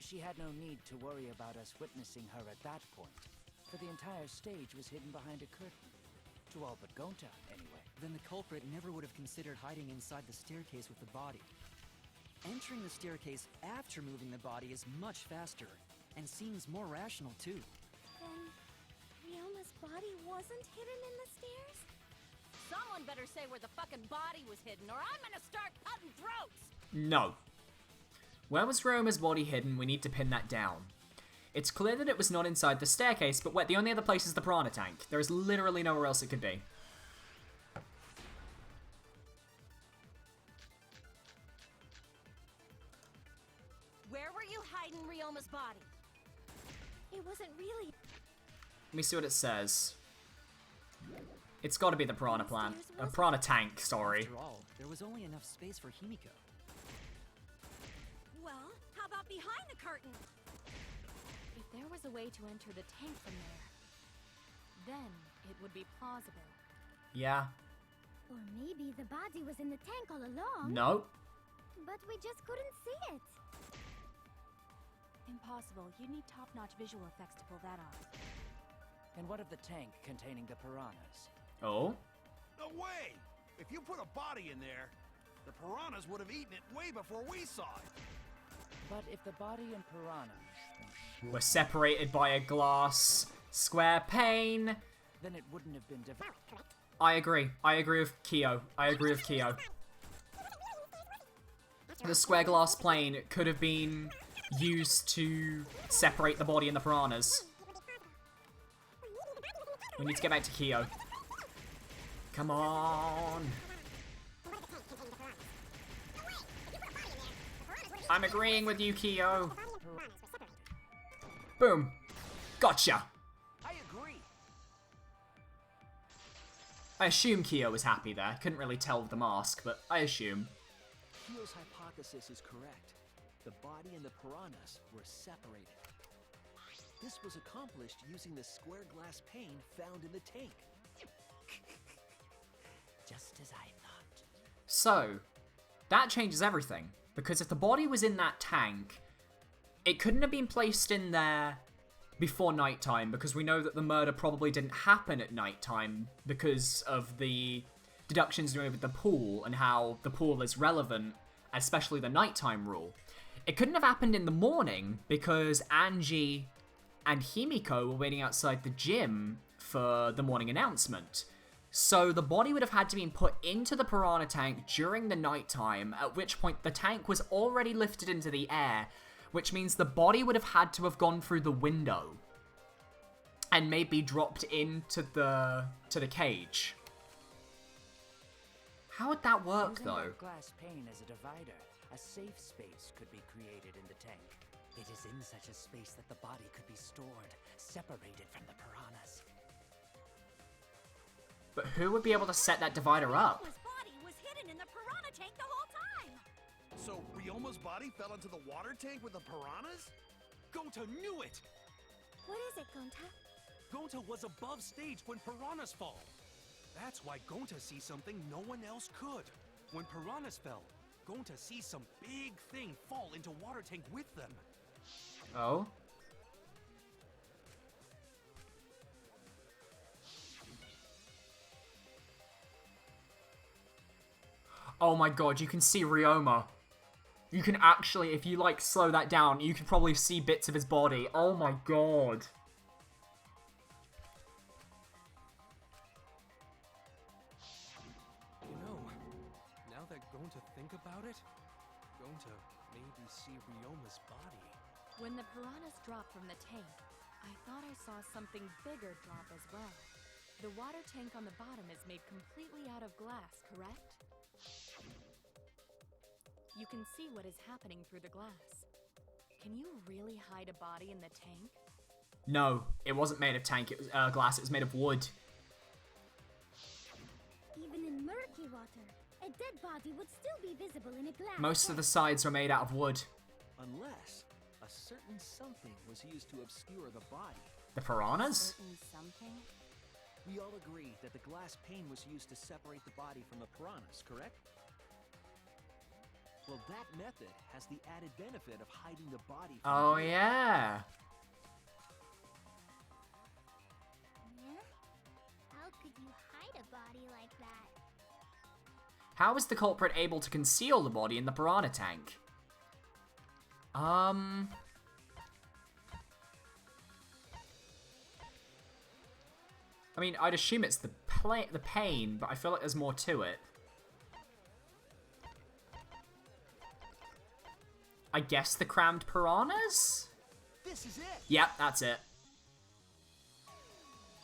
[SPEAKER 6] She had no need to worry about us witnessing her at that point, for the entire stage was hidden behind a curtain. To all but Gonta, anyway.
[SPEAKER 9] Then the culprit never would have considered hiding inside the staircase with the body. Entering the staircase after moving the body is much faster, and seems more rational too.
[SPEAKER 2] Then Ryoma's body wasn't hidden in the stairs?
[SPEAKER 5] Someone better say where the fucking body was hidden, or I'm gonna start cutting throats.
[SPEAKER 1] No. Where was Ryoma's body hidden? We need to pin that down. It's clear that it was not inside the staircase, but wait, the only other place is the piranha tank. There is literally nowhere else it could be.
[SPEAKER 5] Where were you hiding Ryoma's body?
[SPEAKER 2] It wasn't really.
[SPEAKER 1] Let me see what it says. It's got to be the piranha plant. A piranha tank, sorry.
[SPEAKER 9] After all, there was only enough space for Himiko.
[SPEAKER 5] Well, how about behind the curtain? If there was a way to enter the tank from there, then it would be plausible.
[SPEAKER 1] Yeah.
[SPEAKER 2] Or maybe the body was in the tank all along.
[SPEAKER 1] No.
[SPEAKER 2] But we just couldn't see it.
[SPEAKER 5] Impossible. You'd need top-notch visual effects to pull that off.
[SPEAKER 6] And what of the tank containing the piranhas?
[SPEAKER 1] Oh?
[SPEAKER 8] No way! If you put a body in there, the piranhas would have eaten it way before we saw it.
[SPEAKER 6] But if the body and piranha,
[SPEAKER 1] We're separated by a glass square pane.
[SPEAKER 6] then it wouldn't have been devoured.
[SPEAKER 1] I agree. I agree with Kyo. I agree with Kyo. The square glass plane could have been used to separate the body and the piranhas. We need to get back to Kyo. Come on. I'm agreeing with you, Kyo. Boom. Gotcha.
[SPEAKER 6] I agree.
[SPEAKER 1] I assume Kyo was happy there. Couldn't really tell with the mask, but I assume.
[SPEAKER 6] Kyo's hypothesis is correct. The body and the piranhas were separated. This was accomplished using the square glass pane found in the tank. Just as I thought.
[SPEAKER 1] So, that changes everything. Because if the body was in that tank, it couldn't have been placed in there before nighttime, because we know that the murder probably didn't happen at nighttime because of the deductions made with the pool and how the pool is relevant, especially the nighttime rule. It couldn't have happened in the morning because Angie and Himiko were waiting outside the gym for the morning announcement. So the body would have had to be put into the piranha tank during the nighttime, at which point the tank was already lifted into the air, which means the body would have had to have gone through the window and maybe dropped into the cage. How would that work,
[SPEAKER 6] Using
[SPEAKER 1] though?
[SPEAKER 6] that glass pane as a divider, a safe space could be created in the tank. It is in such a space that the body could be stored, separated from the piranhas.
[SPEAKER 1] But who would be able to set that divider up?
[SPEAKER 5] Ryoma's body was hidden in the piranha tank the whole time.
[SPEAKER 8] So Ryoma's body fell into the water tank with the piranhas?
[SPEAKER 10] Gonta knew it!
[SPEAKER 2] What is it, Gonta?
[SPEAKER 10] Gonta was above stage when piranhas fall. That's why Gonta sees something no one else could. When piranhas fell, Gonta sees some big thing fall into water tank with them.
[SPEAKER 1] Oh? Oh my god, you can see Ryoma. You can actually, if you like slow that down, you can probably see bits of his body. Oh my god.
[SPEAKER 10] You know, now that Gonta think about it, Gonta maybe see Ryoma's body.
[SPEAKER 11] When the piranhas dropped from the tank, I thought I saw something bigger drop as well. The water tank on the bottom is made completely out of glass, correct? You can see what is happening through the glass. Can you really hide a body in the tank?
[SPEAKER 1] No, it wasn't made of tank. It was glass. It was made of wood.
[SPEAKER 2] Even in murky water, a dead body would still be visible in a glass.
[SPEAKER 1] Most of the sides were made out of wood.
[SPEAKER 12] Unless a certain something was used to obscure the body.
[SPEAKER 1] The piranhas?
[SPEAKER 11] Certain something?
[SPEAKER 12] We all agree that the glass pane was used to separate the body from the piranhas, correct? Well, that method has the added benefit of hiding the body from
[SPEAKER 1] Oh,
[SPEAKER 12] view.
[SPEAKER 1] yeah.
[SPEAKER 7] Yeah? How could you hide a body like that?
[SPEAKER 1] How is the culprit able to conceal the body in the piranha tank? I mean, I'd assume it's the pain, but I feel like there's more to it. I guess the crammed piranhas?
[SPEAKER 12] This is it!
[SPEAKER 1] Yep, that's it.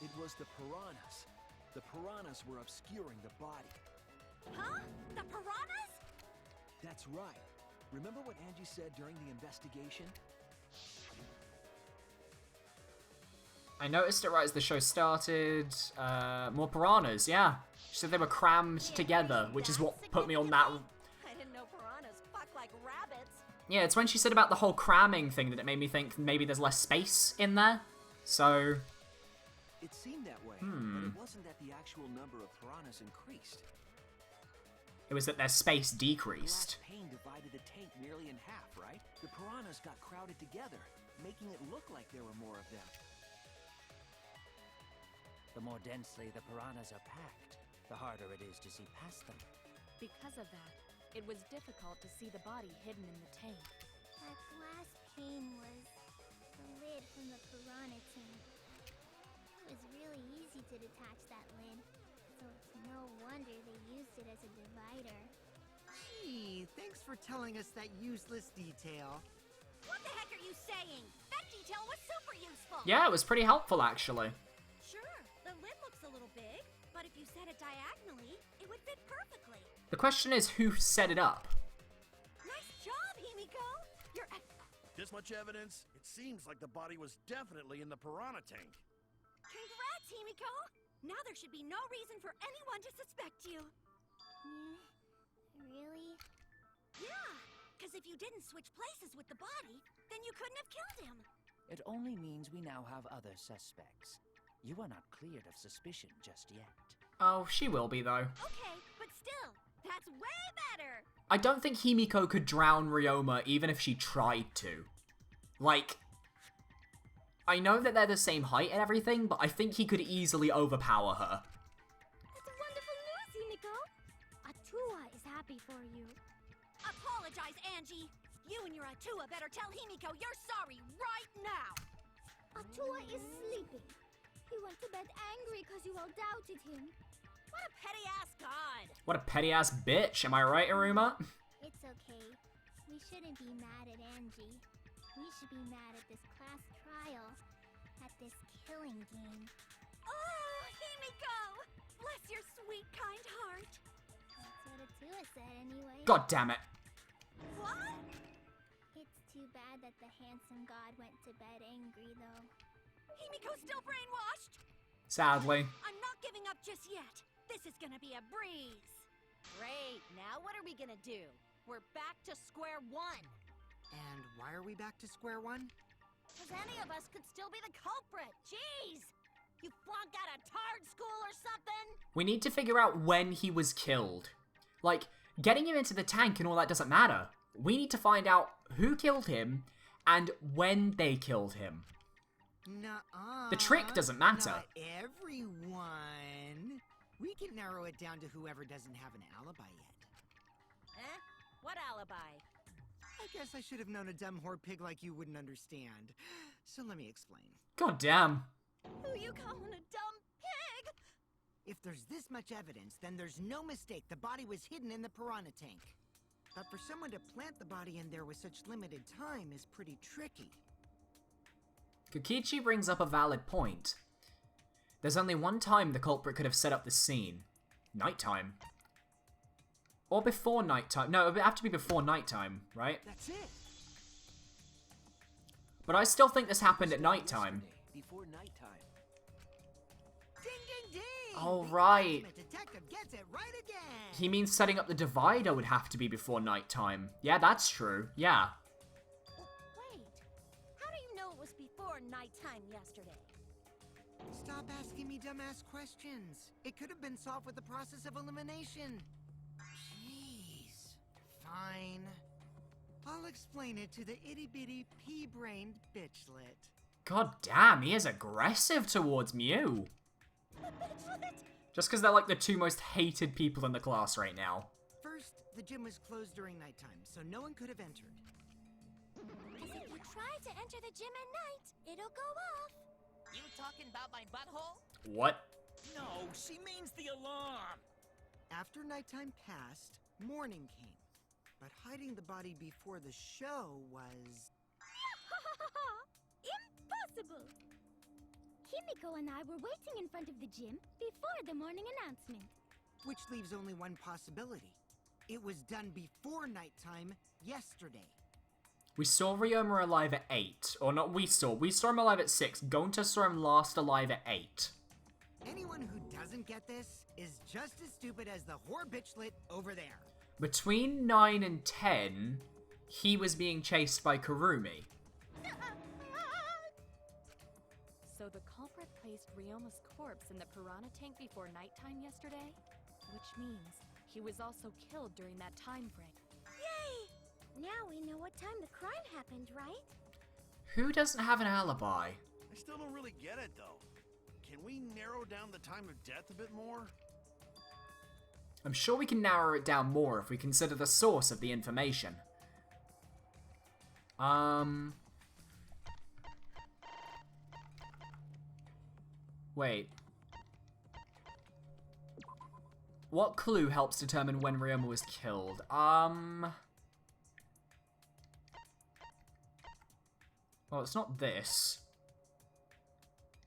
[SPEAKER 12] It was the piranhas. The piranhas were obscuring the body.
[SPEAKER 5] Huh? The piranhas?
[SPEAKER 12] That's right. Remember what Angie said during the investigation?
[SPEAKER 1] I noticed it right as the show started. More piranhas, yeah. She said they were crammed together, which is what put me on that.
[SPEAKER 5] I didn't know piranhas fuck like rabbits.
[SPEAKER 1] Yeah, it's when she said about the whole cramming thing that it made me think maybe there's less space in there. So...
[SPEAKER 12] It seemed that way, but it wasn't that the actual number of piranhas increased.
[SPEAKER 1] it was that their space
[SPEAKER 12] The
[SPEAKER 1] decreased.
[SPEAKER 12] glass pane divided the tank nearly in half, right? The piranhas got crowded together, making it look like there were more of them.
[SPEAKER 6] The more densely the piranhas are packed, the harder it is to see past them.
[SPEAKER 11] Because of that, it was difficult to see the body hidden in the tank.
[SPEAKER 7] That glass pane was the lid from the piranha tank. It was really easy to detach that lid, so it's no wonder they used it as a divider.
[SPEAKER 4] Gee, thanks for telling us that useless detail.
[SPEAKER 5] What the heck are you saying? That detail was super useful.
[SPEAKER 1] Yeah, it was pretty helpful, actually.
[SPEAKER 5] Sure, the lid looks a little big, but if you set it diagonally, it would fit perfectly.
[SPEAKER 1] The question is, who set it up?
[SPEAKER 5] Nice job, Himiko. You're
[SPEAKER 8] This much evidence? It seems like the body was definitely in the piranha tank.
[SPEAKER 5] Congrats, Himiko! Now there should be no reason for anyone to suspect you.
[SPEAKER 7] Really?
[SPEAKER 5] Yeah, because if you didn't switch places with the body, then you couldn't have killed him.
[SPEAKER 6] It only means we now have other suspects. You are not cleared of suspicion just yet.
[SPEAKER 1] Oh, she will be, though.
[SPEAKER 5] Okay, but still, that's way better.
[SPEAKER 1] I don't think Himiko could drown Ryoma even if she tried to. Like, I know that they're the same height and everything, but I think he could easily overpower her.
[SPEAKER 2] That's wonderful news, Himiko. Atua is happy for you.
[SPEAKER 5] Apologize, Angie. You and your Atua better tell Himiko you're sorry right now.
[SPEAKER 2] Atua is sleeping. He went to bed angry because you all doubted him.
[SPEAKER 5] What a petty-ass god!
[SPEAKER 1] What a petty-ass bitch, am I right, Iruma?
[SPEAKER 7] It's okay. We shouldn't be mad at Angie. We should be mad at this class trial. At this killing game.
[SPEAKER 5] Oh, Himiko! Bless your sweet, kind heart.
[SPEAKER 7] That's what Atua said anyway.
[SPEAKER 1] God damn it.
[SPEAKER 5] What?
[SPEAKER 7] It's too bad that the handsome god went to bed angry, though.
[SPEAKER 5] Himiko's still brainwashed?
[SPEAKER 1] Sadly.
[SPEAKER 5] I'm not giving up just yet. This is gonna be a breeze. Great, now what are we gonna do? We're back to square one.
[SPEAKER 4] And why are we back to square one?
[SPEAKER 5] Because any of us could still be the culprit. Jeez! You flunked out of Tard school or something?
[SPEAKER 1] We need to figure out when he was killed. Like, getting him into the tank and all that doesn't matter. We need to find out who killed him and when they killed him.
[SPEAKER 4] Nuh-uh.
[SPEAKER 1] The trick doesn't matter.
[SPEAKER 4] Not everyone. We can narrow it down to whoever doesn't have an alibi yet.
[SPEAKER 5] Eh? What alibi?
[SPEAKER 4] I guess I should have known a dumb whore pig like you wouldn't understand. So let me explain.
[SPEAKER 1] God damn.
[SPEAKER 5] Who you calling a dumb pig?
[SPEAKER 4] If there's this much evidence, then there's no mistake the body was hidden in the piranha tank. But for someone to plant the body in there with such limited time is pretty tricky.
[SPEAKER 1] Kokichi brings up a valid point. There's only one time the culprit could have set up the scene. Nighttime. Or before nighttime. No, it would have to be before nighttime, right?
[SPEAKER 4] That's it.
[SPEAKER 1] But I still think this happened at nighttime.
[SPEAKER 12] Before nighttime.
[SPEAKER 4] Ding, ding, ding!
[SPEAKER 1] Oh,
[SPEAKER 4] The
[SPEAKER 1] right.
[SPEAKER 4] ultimate detective gets it right again!
[SPEAKER 1] He means setting up the divider would have to be before nighttime. Yeah, that's true. Yeah.
[SPEAKER 5] Wait, how do you know it was before nighttime yesterday?
[SPEAKER 4] Stop asking me dumbass questions. It could have been solved with the process of elimination. Jeez. Fine. I'll explain it to the itty-bitty pea-brained bitchlet.
[SPEAKER 1] God damn, he is aggressive towards Mew. Just because they're like the two most hated people in the class right now.
[SPEAKER 4] First, the gym was closed during nighttime, so no one could have entered.
[SPEAKER 7] Because if you try to enter the gym at night, it'll go off.
[SPEAKER 3] You talking about my butthole?
[SPEAKER 1] What?
[SPEAKER 3] No, she means the alarm.
[SPEAKER 4] After nighttime passed, morning came. But hiding the body before the show was...
[SPEAKER 2] Impossible! Himiko and I were waiting in front of the gym before the morning announcement.
[SPEAKER 4] Which leaves only one possibility. It was done before nighttime yesterday.
[SPEAKER 1] We saw Ryoma alive at 8. Or not we saw him alive at 6. Gonta saw him last alive at 8.
[SPEAKER 4] Anyone who doesn't get this is just as stupid as the whore bitchlet over there.
[SPEAKER 1] Between 9 and 10, he was being chased by Kurumi.
[SPEAKER 11] So the culprit placed Ryoma's corpse in the piranha tank before nighttime yesterday? Which means he was also killed during that time frame.
[SPEAKER 2] Yay! Now we know what time the crime happened, right?
[SPEAKER 1] Who doesn't have an alibi?
[SPEAKER 8] I still don't really get it, though. Can we narrow down the time of death a bit more?
[SPEAKER 1] I'm sure we can narrow it down more if we consider the source of the information. Wait. What clue helps determine when Ryoma was killed? Well, it's not this.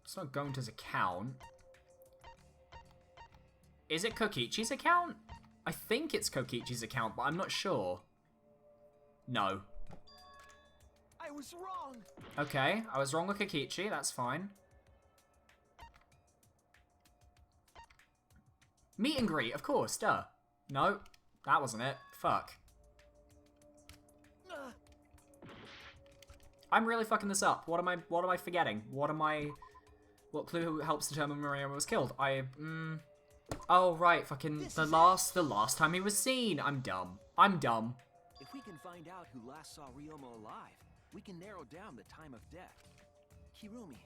[SPEAKER 1] It's not Gonta's account. Is it Kokichi's account? I think it's Kokichi's account, but I'm not sure. No.
[SPEAKER 12] I was wrong.
[SPEAKER 1] Okay, I was wrong with Kokichi, that's fine. Meet and greet, of course, duh. No, that wasn't it. Fuck. I'm really fucking this up. What am I forgetting? What clue helps determine Ryoma was killed? Oh right, fucking the last time he was seen. I'm dumb.
[SPEAKER 12] If we can find out who last saw Ryoma alive, we can narrow down the time of death. Kirumi,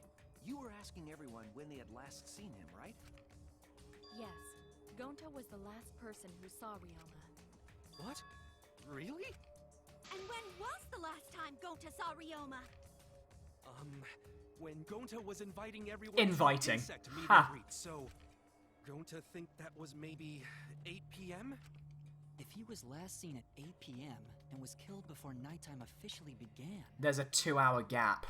[SPEAKER 12] you were asking everyone when they had last seen him, right?
[SPEAKER 11] Yes, Gonta was the last person who saw Ryoma.
[SPEAKER 12] What? Really?
[SPEAKER 5] And when was the last time Gonta saw Ryoma?
[SPEAKER 10] When Gonta was inviting everyone
[SPEAKER 1] Inviting.
[SPEAKER 10] to the insect meet
[SPEAKER 1] Ha.
[SPEAKER 10] and greet, so Gonta think that was maybe 8 p.m.?
[SPEAKER 9] If he was last seen at 8 p.m. and was killed before nighttime officially began...
[SPEAKER 1] There's a 2-hour gap.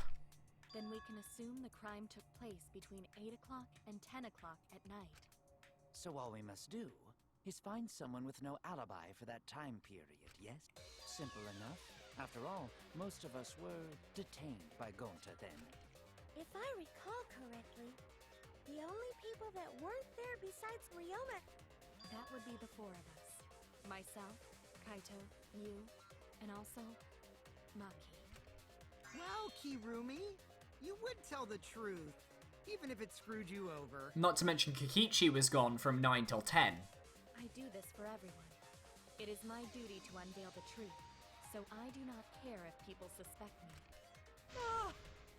[SPEAKER 11] Then we can assume the crime took place between 8 o'clock and 10 o'clock at night.
[SPEAKER 6] So all we must do is find someone with no alibi for that time period, yes? Simple enough. After all, most of us were detained by Gonta then.
[SPEAKER 7] If I recall correctly, the only people that weren't there besides Ryoma...
[SPEAKER 11] That would be the 4 of us. Myself, Kaito, you, and also Maki.
[SPEAKER 4] Well, Kirumi, you would tell the truth, even if it screwed you over.
[SPEAKER 1] Not to mention Kokichi was gone from 9 till 10.
[SPEAKER 11] I do this for everyone. It is my duty to unveil the truth, so I do not care if people suspect me.
[SPEAKER 6] Ah,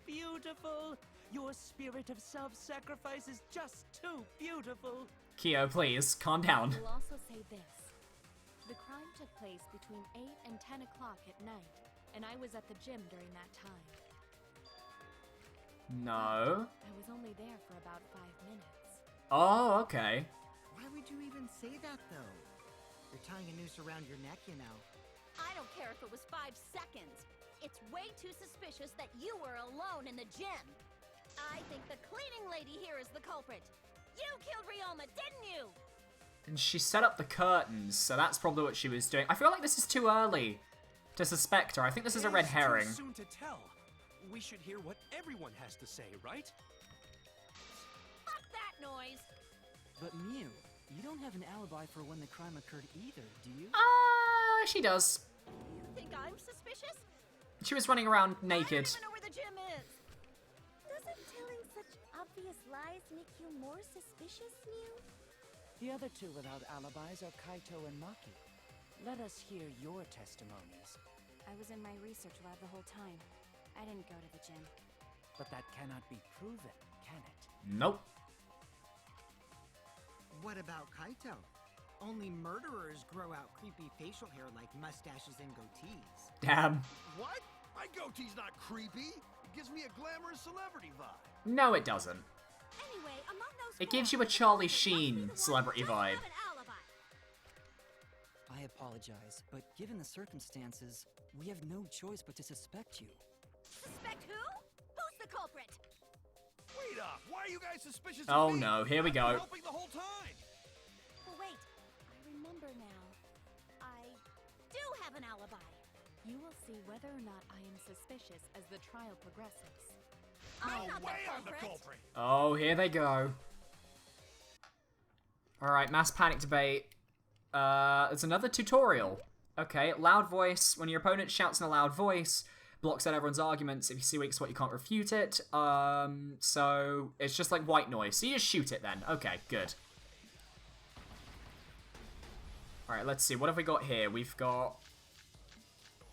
[SPEAKER 6] beautiful! Your spirit of self-sacrifice is just too beautiful!
[SPEAKER 1] Kyo, please, calm down.
[SPEAKER 11] I will also say this. The crime took place between 8 and 10 o'clock at night, and I was at the gym during that time.
[SPEAKER 1] No.
[SPEAKER 11] I was only there for about 5 minutes.
[SPEAKER 1] Oh, okay.
[SPEAKER 4] Why would you even say that, though? You're tying a noose around your neck, you know.
[SPEAKER 5] I don't care if it was 5 seconds. It's way too suspicious that you were alone in the gym. I think the cleaning lady here is the culprit. You killed Ryoma, didn't you?
[SPEAKER 1] And she set up the curtains, so that's probably what she was doing. I feel like this is too early to suspect her. I think this is a red herring.
[SPEAKER 10] It's too soon to tell. We should hear what everyone has to say, right?
[SPEAKER 5] Fuck that noise!
[SPEAKER 9] But Mew, you don't have an alibi for when the crime occurred either, do you?
[SPEAKER 1] She does.
[SPEAKER 5] You think I'm suspicious?
[SPEAKER 1] She was running around naked.
[SPEAKER 5] I don't even know where the gym is.
[SPEAKER 7] Doesn't telling such obvious lies make you more suspicious, Mew?
[SPEAKER 6] The other 2 without alibis are Kaito and Maki. Let us hear your testimonies.
[SPEAKER 11] I was in my research lab the whole time. I didn't go to the gym.
[SPEAKER 6] But that cannot be proven, can it?
[SPEAKER 1] Nope.
[SPEAKER 4] What about Kaito? Only murderers grow out creepy facial hair like mustaches and goatees.
[SPEAKER 1] Damn.
[SPEAKER 8] What? My goatee's not creepy. It gives me a glamorous celebrity vibe.
[SPEAKER 1] No, it doesn't.
[SPEAKER 5] Anyway, among those
[SPEAKER 1] It gives you a Charlie Sheen celebrity vibe.
[SPEAKER 9] I apologize, but given the circumstances, we have no choice but to suspect you.
[SPEAKER 5] Suspect who? Who's the culprit?
[SPEAKER 8] Wait up! Why are you guys suspicious
[SPEAKER 1] Oh
[SPEAKER 8] of me?
[SPEAKER 1] no, here we
[SPEAKER 8] I've
[SPEAKER 1] go.
[SPEAKER 8] been helping the whole time.
[SPEAKER 5] Well, wait. I remember now. I do have an alibi.
[SPEAKER 11] You will see whether or not I am suspicious as the trial progresses.
[SPEAKER 5] I'm
[SPEAKER 8] No
[SPEAKER 5] not
[SPEAKER 8] way
[SPEAKER 5] the
[SPEAKER 8] I'm the
[SPEAKER 5] culprit.
[SPEAKER 8] culprit.
[SPEAKER 1] Oh, here they go. Alright, mass panic debate. It's another tutorial. Okay, loud voice. When your opponent shouts in a loud voice, blocks out everyone's arguments. If you see weak spot, you can't refute it. So it's just like white noise. So you just shoot it then. Okay, good. Alright, let's see. What have we got here? We've got...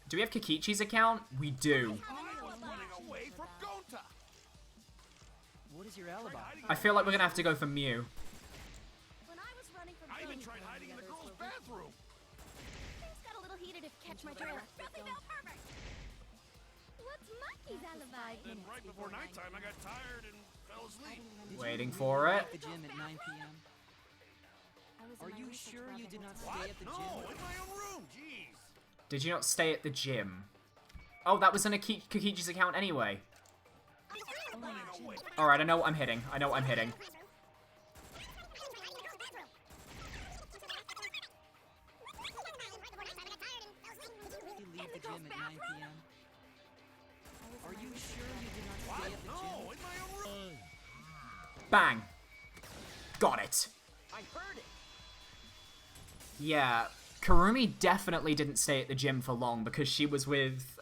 [SPEAKER 1] Do we have Kokichi's account? We do.
[SPEAKER 8] I was running away from Gonta.
[SPEAKER 9] What is your alibi?
[SPEAKER 1] I feel like we're gonna have to go for Mew.
[SPEAKER 5] When I was running from
[SPEAKER 8] I even
[SPEAKER 5] Tony
[SPEAKER 8] tried
[SPEAKER 5] Kong,
[SPEAKER 8] hiding in the
[SPEAKER 5] others
[SPEAKER 8] girls'
[SPEAKER 5] were-
[SPEAKER 8] bathroom.
[SPEAKER 5] Things got a little heated if you catch my drift. Filthy male pervert!
[SPEAKER 7] What's Maki's alibi?
[SPEAKER 8] Then right before nighttime, I got tired and fell asleep.
[SPEAKER 1] Waiting for it.
[SPEAKER 9] At the gym at 9 p.m.
[SPEAKER 11] I was in
[SPEAKER 9] Are
[SPEAKER 11] my
[SPEAKER 9] you
[SPEAKER 11] research
[SPEAKER 9] sure
[SPEAKER 11] lab
[SPEAKER 9] you
[SPEAKER 11] the
[SPEAKER 9] did
[SPEAKER 11] whole
[SPEAKER 9] not
[SPEAKER 11] time.
[SPEAKER 9] stay at the
[SPEAKER 8] No,
[SPEAKER 9] gym?
[SPEAKER 8] in my own room. Jeez.
[SPEAKER 1] Did you not stay at the gym? Oh, that was in Kokichi's account anyway.
[SPEAKER 8] Running away.
[SPEAKER 1] Alright, I know what I'm hitting. I know what I'm hitting.
[SPEAKER 9] You leave the gym at 9 p.m. Are you sure you did not stay at the gym?
[SPEAKER 8] No, in my own room.
[SPEAKER 1] Bang. Got it.
[SPEAKER 12] I heard it.
[SPEAKER 1] Yeah, Kurumi definitely didn't stay at the gym for long because she was with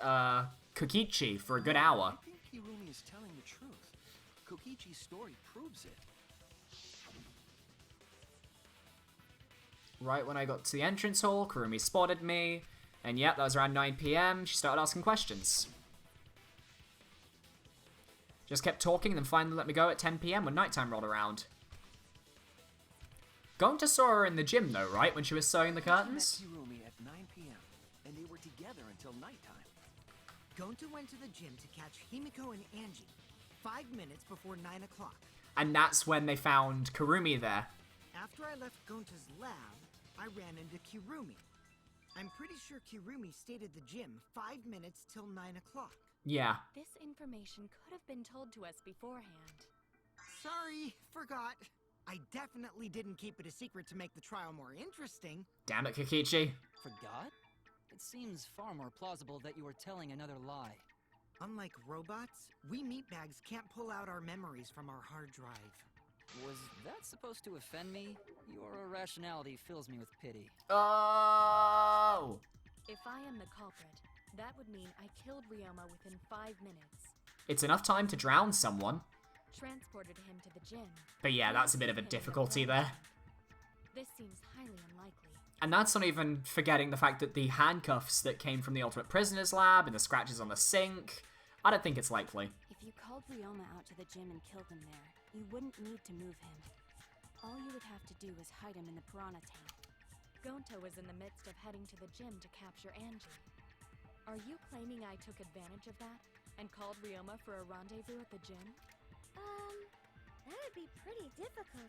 [SPEAKER 1] Kokichi for a good hour.
[SPEAKER 12] I think Kirumi is telling the truth. Kokichi's story proves it.
[SPEAKER 1] Right when I got to the entrance hall, Kurumi spotted me, and yep, that was around 9 p.m. She started asking questions. Just kept talking, then finally let me go at 10 p.m. when nighttime rolled around. Gonta saw her in the gym though, right? When she was sewing the curtains?
[SPEAKER 12] Met Kirumi at 9 p.m. and they were together until nighttime.
[SPEAKER 4] Gonta went to the gym to catch Himiko and Angie 5 minutes before 9 o'clock.
[SPEAKER 1] And that's when they found Kurumi there.
[SPEAKER 4] After I left Gonta's lab, I ran into Kirumi. I'm pretty sure Kirumi stayed at the gym 5 minutes till 9 o'clock.
[SPEAKER 1] Yeah.
[SPEAKER 11] This information could have been told to us beforehand.
[SPEAKER 4] Sorry, forgot. I definitely didn't keep it a secret to make the trial more interesting.
[SPEAKER 1] Damn it, Kokichi.
[SPEAKER 9] Forgot? It seems far more plausible that you were telling another lie.
[SPEAKER 4] Unlike robots, we meatbags can't pull out our memories from our hard drive.
[SPEAKER 9] Was that supposed to offend me? Your irrationality fills me with pity.
[SPEAKER 1] Oh!
[SPEAKER 11] If I am the culprit, that would mean I killed Ryoma within 5 minutes.
[SPEAKER 1] It's enough time to drown someone.
[SPEAKER 11] Transported him to the gym.
[SPEAKER 1] But yeah, that's a bit of a difficulty there.
[SPEAKER 11] This seems highly unlikely.
[SPEAKER 1] And that's not even forgetting the fact that the handcuffs that came from the Ultimate Prisoners lab and the scratches on the sink, I don't think it's likely.
[SPEAKER 11] If you called Ryoma out to the gym and killed him there, you wouldn't need to move him. All you would have to do is hide him in the piranha tank. Gonta was in the midst of heading to the gym to capture Angie. Are you claiming I took advantage of that and called Ryoma for a rendezvous at the gym?
[SPEAKER 7] That would be pretty difficult.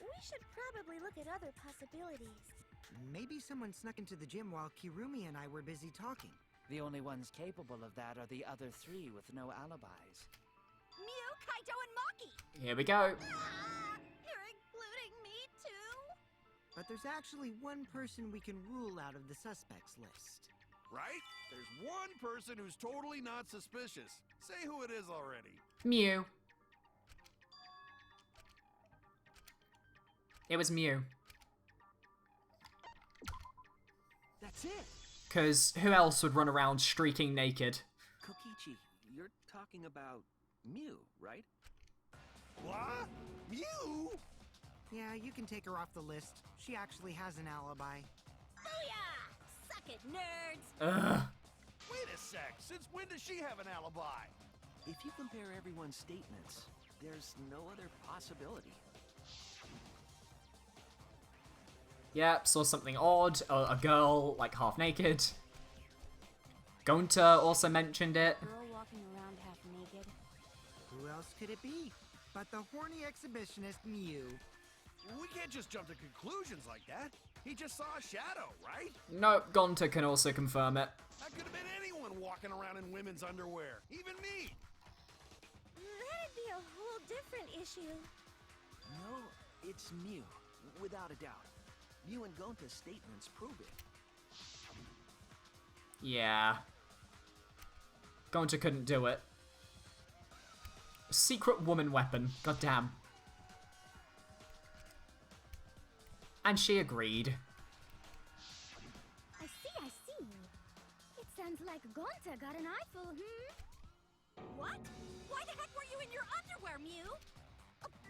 [SPEAKER 7] We should probably look at other possibilities.
[SPEAKER 4] Maybe someone snuck into the gym while Kirumi and I were busy talking.
[SPEAKER 6] The only ones capable of that are the other 3 with no alibis.
[SPEAKER 5] Mew, Kaito, and Maki!
[SPEAKER 1] Here we go.
[SPEAKER 5] You're including me too?
[SPEAKER 4] But there's actually one person we can rule out of the suspects list.
[SPEAKER 8] Right? There's one person who's totally not suspicious. Say who it is already.
[SPEAKER 1] Mew. It was Mew.
[SPEAKER 12] That's it!
[SPEAKER 1] Because who else would run around streaking naked?
[SPEAKER 12] Kokichi, you're talking about Mew, right?
[SPEAKER 8] What? Mew?
[SPEAKER 4] Yeah, you can take her off the list. She actually has an alibi.
[SPEAKER 5] Booyah! Suck it, nerds!
[SPEAKER 1] Ugh.
[SPEAKER 8] Wait a sec. Since when does she have an alibi?
[SPEAKER 12] If you compare everyone's statements, there's no other possibility.
[SPEAKER 1] Yep, saw something odd. A girl, like, half naked. Gonta also mentioned it.
[SPEAKER 11] Girl walking around half naked.
[SPEAKER 4] Who else could it be but the horny exhibitionist Mew?
[SPEAKER 8] We can't just jump to conclusions like that. He just saw a shadow, right?
[SPEAKER 1] No, Gonta can also confirm it.
[SPEAKER 8] That could have been anyone walking around in women's underwear. Even me.
[SPEAKER 7] That'd be a whole different issue.
[SPEAKER 12] No, it's Mew, without a doubt. Mew and Gonta's statements prove it.
[SPEAKER 1] Yeah. Gonta couldn't do it. Secret woman weapon. Goddamn. And she agreed.
[SPEAKER 2] I see. It sounds like Gonta got an eyeful,
[SPEAKER 5] What? Why the heck were you in your underwear, Mew?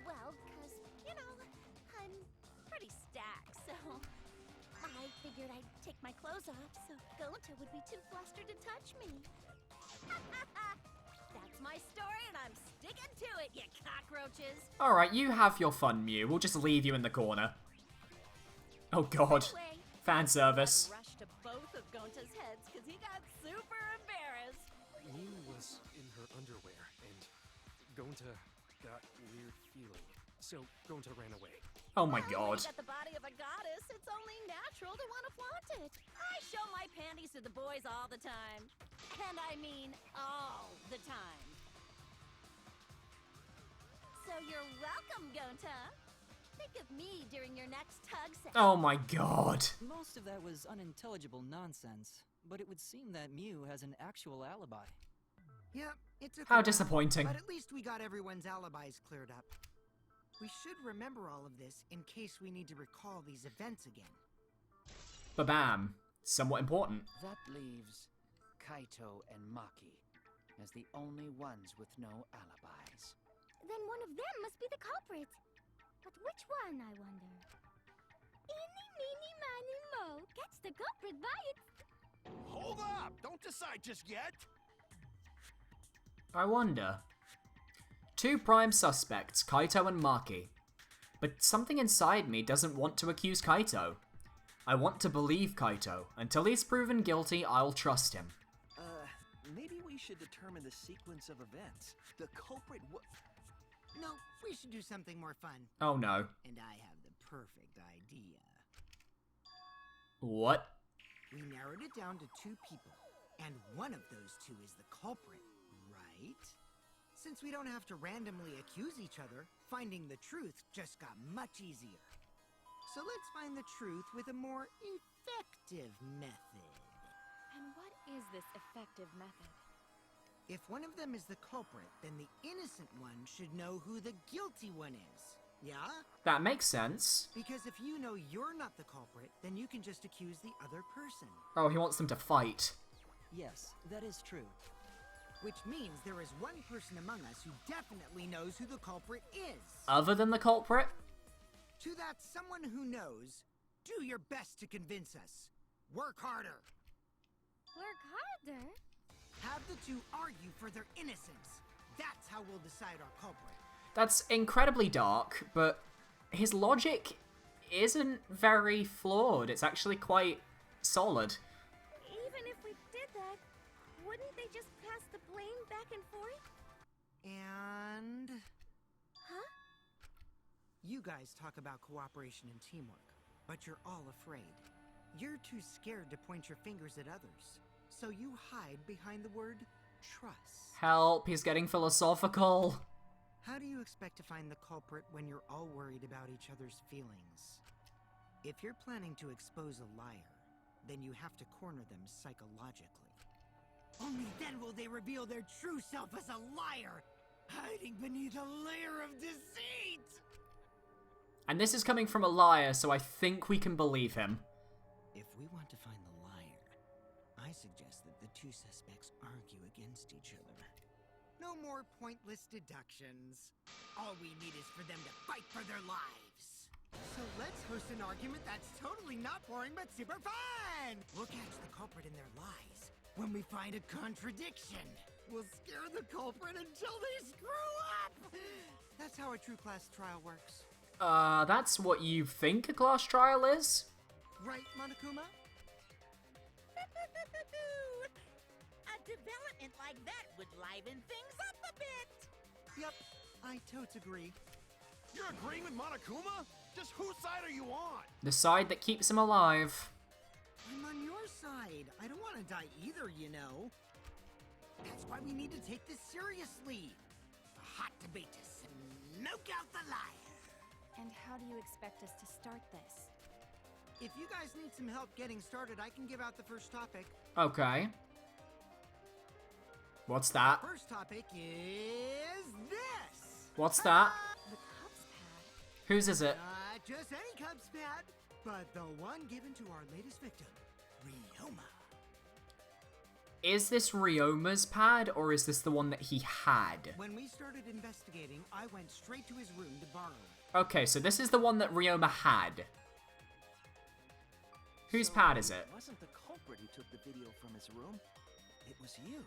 [SPEAKER 7] Well, 'cause, you know, I'm
[SPEAKER 5] Pretty stacked, so I figured I'd take my clothes off so Gonta would be too flustered to touch me. That's my story and I'm sticking to it, you cockroaches.
[SPEAKER 1] Alright, you have your fun, Mew. We'll just leave you in the corner. Oh god.
[SPEAKER 5] Anyway,
[SPEAKER 1] Fan service.
[SPEAKER 5] I rushed to both of Gonta's heads because he got super embarrassed.
[SPEAKER 10] Mew was in her underwear, and Gonta got weird feeling. So Gonta ran away.
[SPEAKER 1] Oh my
[SPEAKER 5] When
[SPEAKER 1] god.
[SPEAKER 5] you got the body of a goddess, it's only natural to want to flaunt it. I show my panties to the boys all the time. And I mean all the time. So you're welcome, Gonta. Think of me during your next tug session.
[SPEAKER 1] Oh my god.
[SPEAKER 9] Most of that was unintelligible nonsense, but it would seem that Mew has an actual alibi.
[SPEAKER 4] Yep, it took a
[SPEAKER 1] How
[SPEAKER 4] while,
[SPEAKER 1] disappointing.
[SPEAKER 4] But at least we got everyone's alibis cleared up. We should remember all of this in case we need to recall these events again.
[SPEAKER 1] Ba-bam. Somewhat important.
[SPEAKER 6] That leaves Kaito and Maki as the only ones with no alibis.
[SPEAKER 2] Then one of them must be the culprit. But which one, I wonder? Eeny, meeny, miny, mo. Catch the culprit by its...
[SPEAKER 8] Hold up! Don't decide just yet!
[SPEAKER 1] I wonder. 2 prime suspects, Kaito and Maki. But something inside me doesn't want to accuse Kaito. I want to believe Kaito. Until he's proven guilty, I'll trust him.
[SPEAKER 12] Maybe we should determine the sequence of events. The culprit
[SPEAKER 4] No, we should do something more fun.
[SPEAKER 1] Oh no.
[SPEAKER 4] And I have the perfect idea.
[SPEAKER 1] What?
[SPEAKER 4] We narrowed it down to 2 people, and one of those 2 is the culprit, right? Since we don't have to randomly accuse each other, finding the truth just got much easier. So let's find the truth with a more effective method.
[SPEAKER 11] And what is this effective method?
[SPEAKER 4] If one of them is the culprit, then the innocent one should know who the guilty one is. Yeah?
[SPEAKER 1] That makes sense.
[SPEAKER 4] Because if you know you're not the culprit, then you can just accuse the other person.
[SPEAKER 1] Oh, he wants them to fight.
[SPEAKER 9] Yes, that is true.
[SPEAKER 4] Which means there is one person among us who definitely knows who the culprit is.
[SPEAKER 1] Other than the culprit?
[SPEAKER 4] To that someone who knows, do your best to convince us. Work harder.
[SPEAKER 2] Work harder?
[SPEAKER 4] Have the 2 argue for their innocence. That's how we'll decide our culprit.
[SPEAKER 1] That's incredibly dark, but his logic isn't very flawed. It's actually quite solid.
[SPEAKER 2] Even if we did that, wouldn't they just pass the blame back and forth?
[SPEAKER 4] And...
[SPEAKER 2] Huh?
[SPEAKER 4] You guys talk about cooperation and teamwork, but you're all afraid. You're too scared to point your fingers at others, so you hide behind the word trust.
[SPEAKER 1] Help, he's getting philosophical.
[SPEAKER 4] How do you expect to find the culprit when you're all worried about each other's feelings? If you're planning to expose a liar, then you have to corner them psychologically. Only then will they reveal their true self as a liar, hiding beneath a layer of deceit!
[SPEAKER 1] And this is coming from a liar, so I think we can believe him.
[SPEAKER 4] If we want to find the liar, I suggest that the 2 suspects argue against each other. No more pointless deductions. All we need is for them to fight for their lives. So let's host an argument that's totally not boring but super fun! We'll catch the culprit in their lies when we find a contradiction. We'll scare the culprit until they screw up! That's how a true class trial works.
[SPEAKER 1] That's what you think a class trial is?
[SPEAKER 4] Right, MaukaMauka?
[SPEAKER 3] A development like that would liven things up a bit.
[SPEAKER 4] Yep, I totes agree.
[SPEAKER 8] You're agreeing with MaukaMauka? Just whose side are you on?
[SPEAKER 1] The side that keeps him alive.
[SPEAKER 4] I'm on your side. I don't want to die either, you know. That's why we need to take this seriously. A hot debate to smoke out the liar.
[SPEAKER 11] And how do you expect us to start this?
[SPEAKER 4] If you guys need some help getting started, I can give out the first topic.
[SPEAKER 1] Okay. What's that?
[SPEAKER 4] First topic is this.
[SPEAKER 1] What's that?
[SPEAKER 11] The Cubs pad.
[SPEAKER 1] Whose is it?
[SPEAKER 4] Not just any Cubs pad, but the one given to our latest victim, Ryoma.
[SPEAKER 1] Is this Ryoma's pad, or is this the one that he had?
[SPEAKER 4] When we started investigating, I went straight to his room to borrow it.
[SPEAKER 1] Okay, so this is the one that Ryoma had. Whose pad is it?
[SPEAKER 12] It wasn't the culprit who took the video from his room. It was you.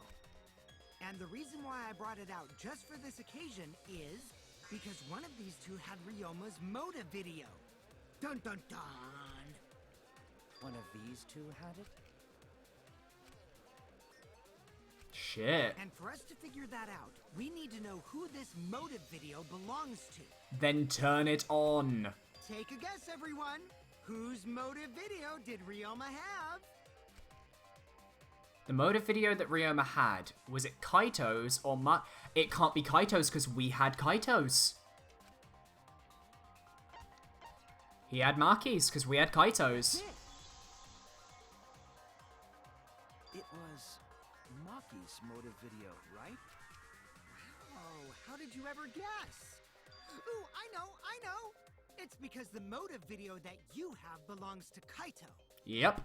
[SPEAKER 4] And the reason why I brought it out just for this occasion is because one of these 2 had Ryoma's motive video. Dun dun dun!
[SPEAKER 6] One of these 2 had it?
[SPEAKER 1] Shit.
[SPEAKER 4] And for us to figure that out, we need to know who this motive video belongs to.
[SPEAKER 1] Then turn it on.
[SPEAKER 4] Take a guess, everyone. Whose motive video did Ryoma have?
[SPEAKER 1] The motive video that Ryoma had, was it Kaito's or It can't be Kaito's because we had Kaito's. He had Maki's because we had Kaito's.
[SPEAKER 12] It was Maki's motive video, right?
[SPEAKER 4] Oh, how did you ever guess? Ooh, I know! It's because the motive video that you have belongs to Kaito.
[SPEAKER 1] Yep.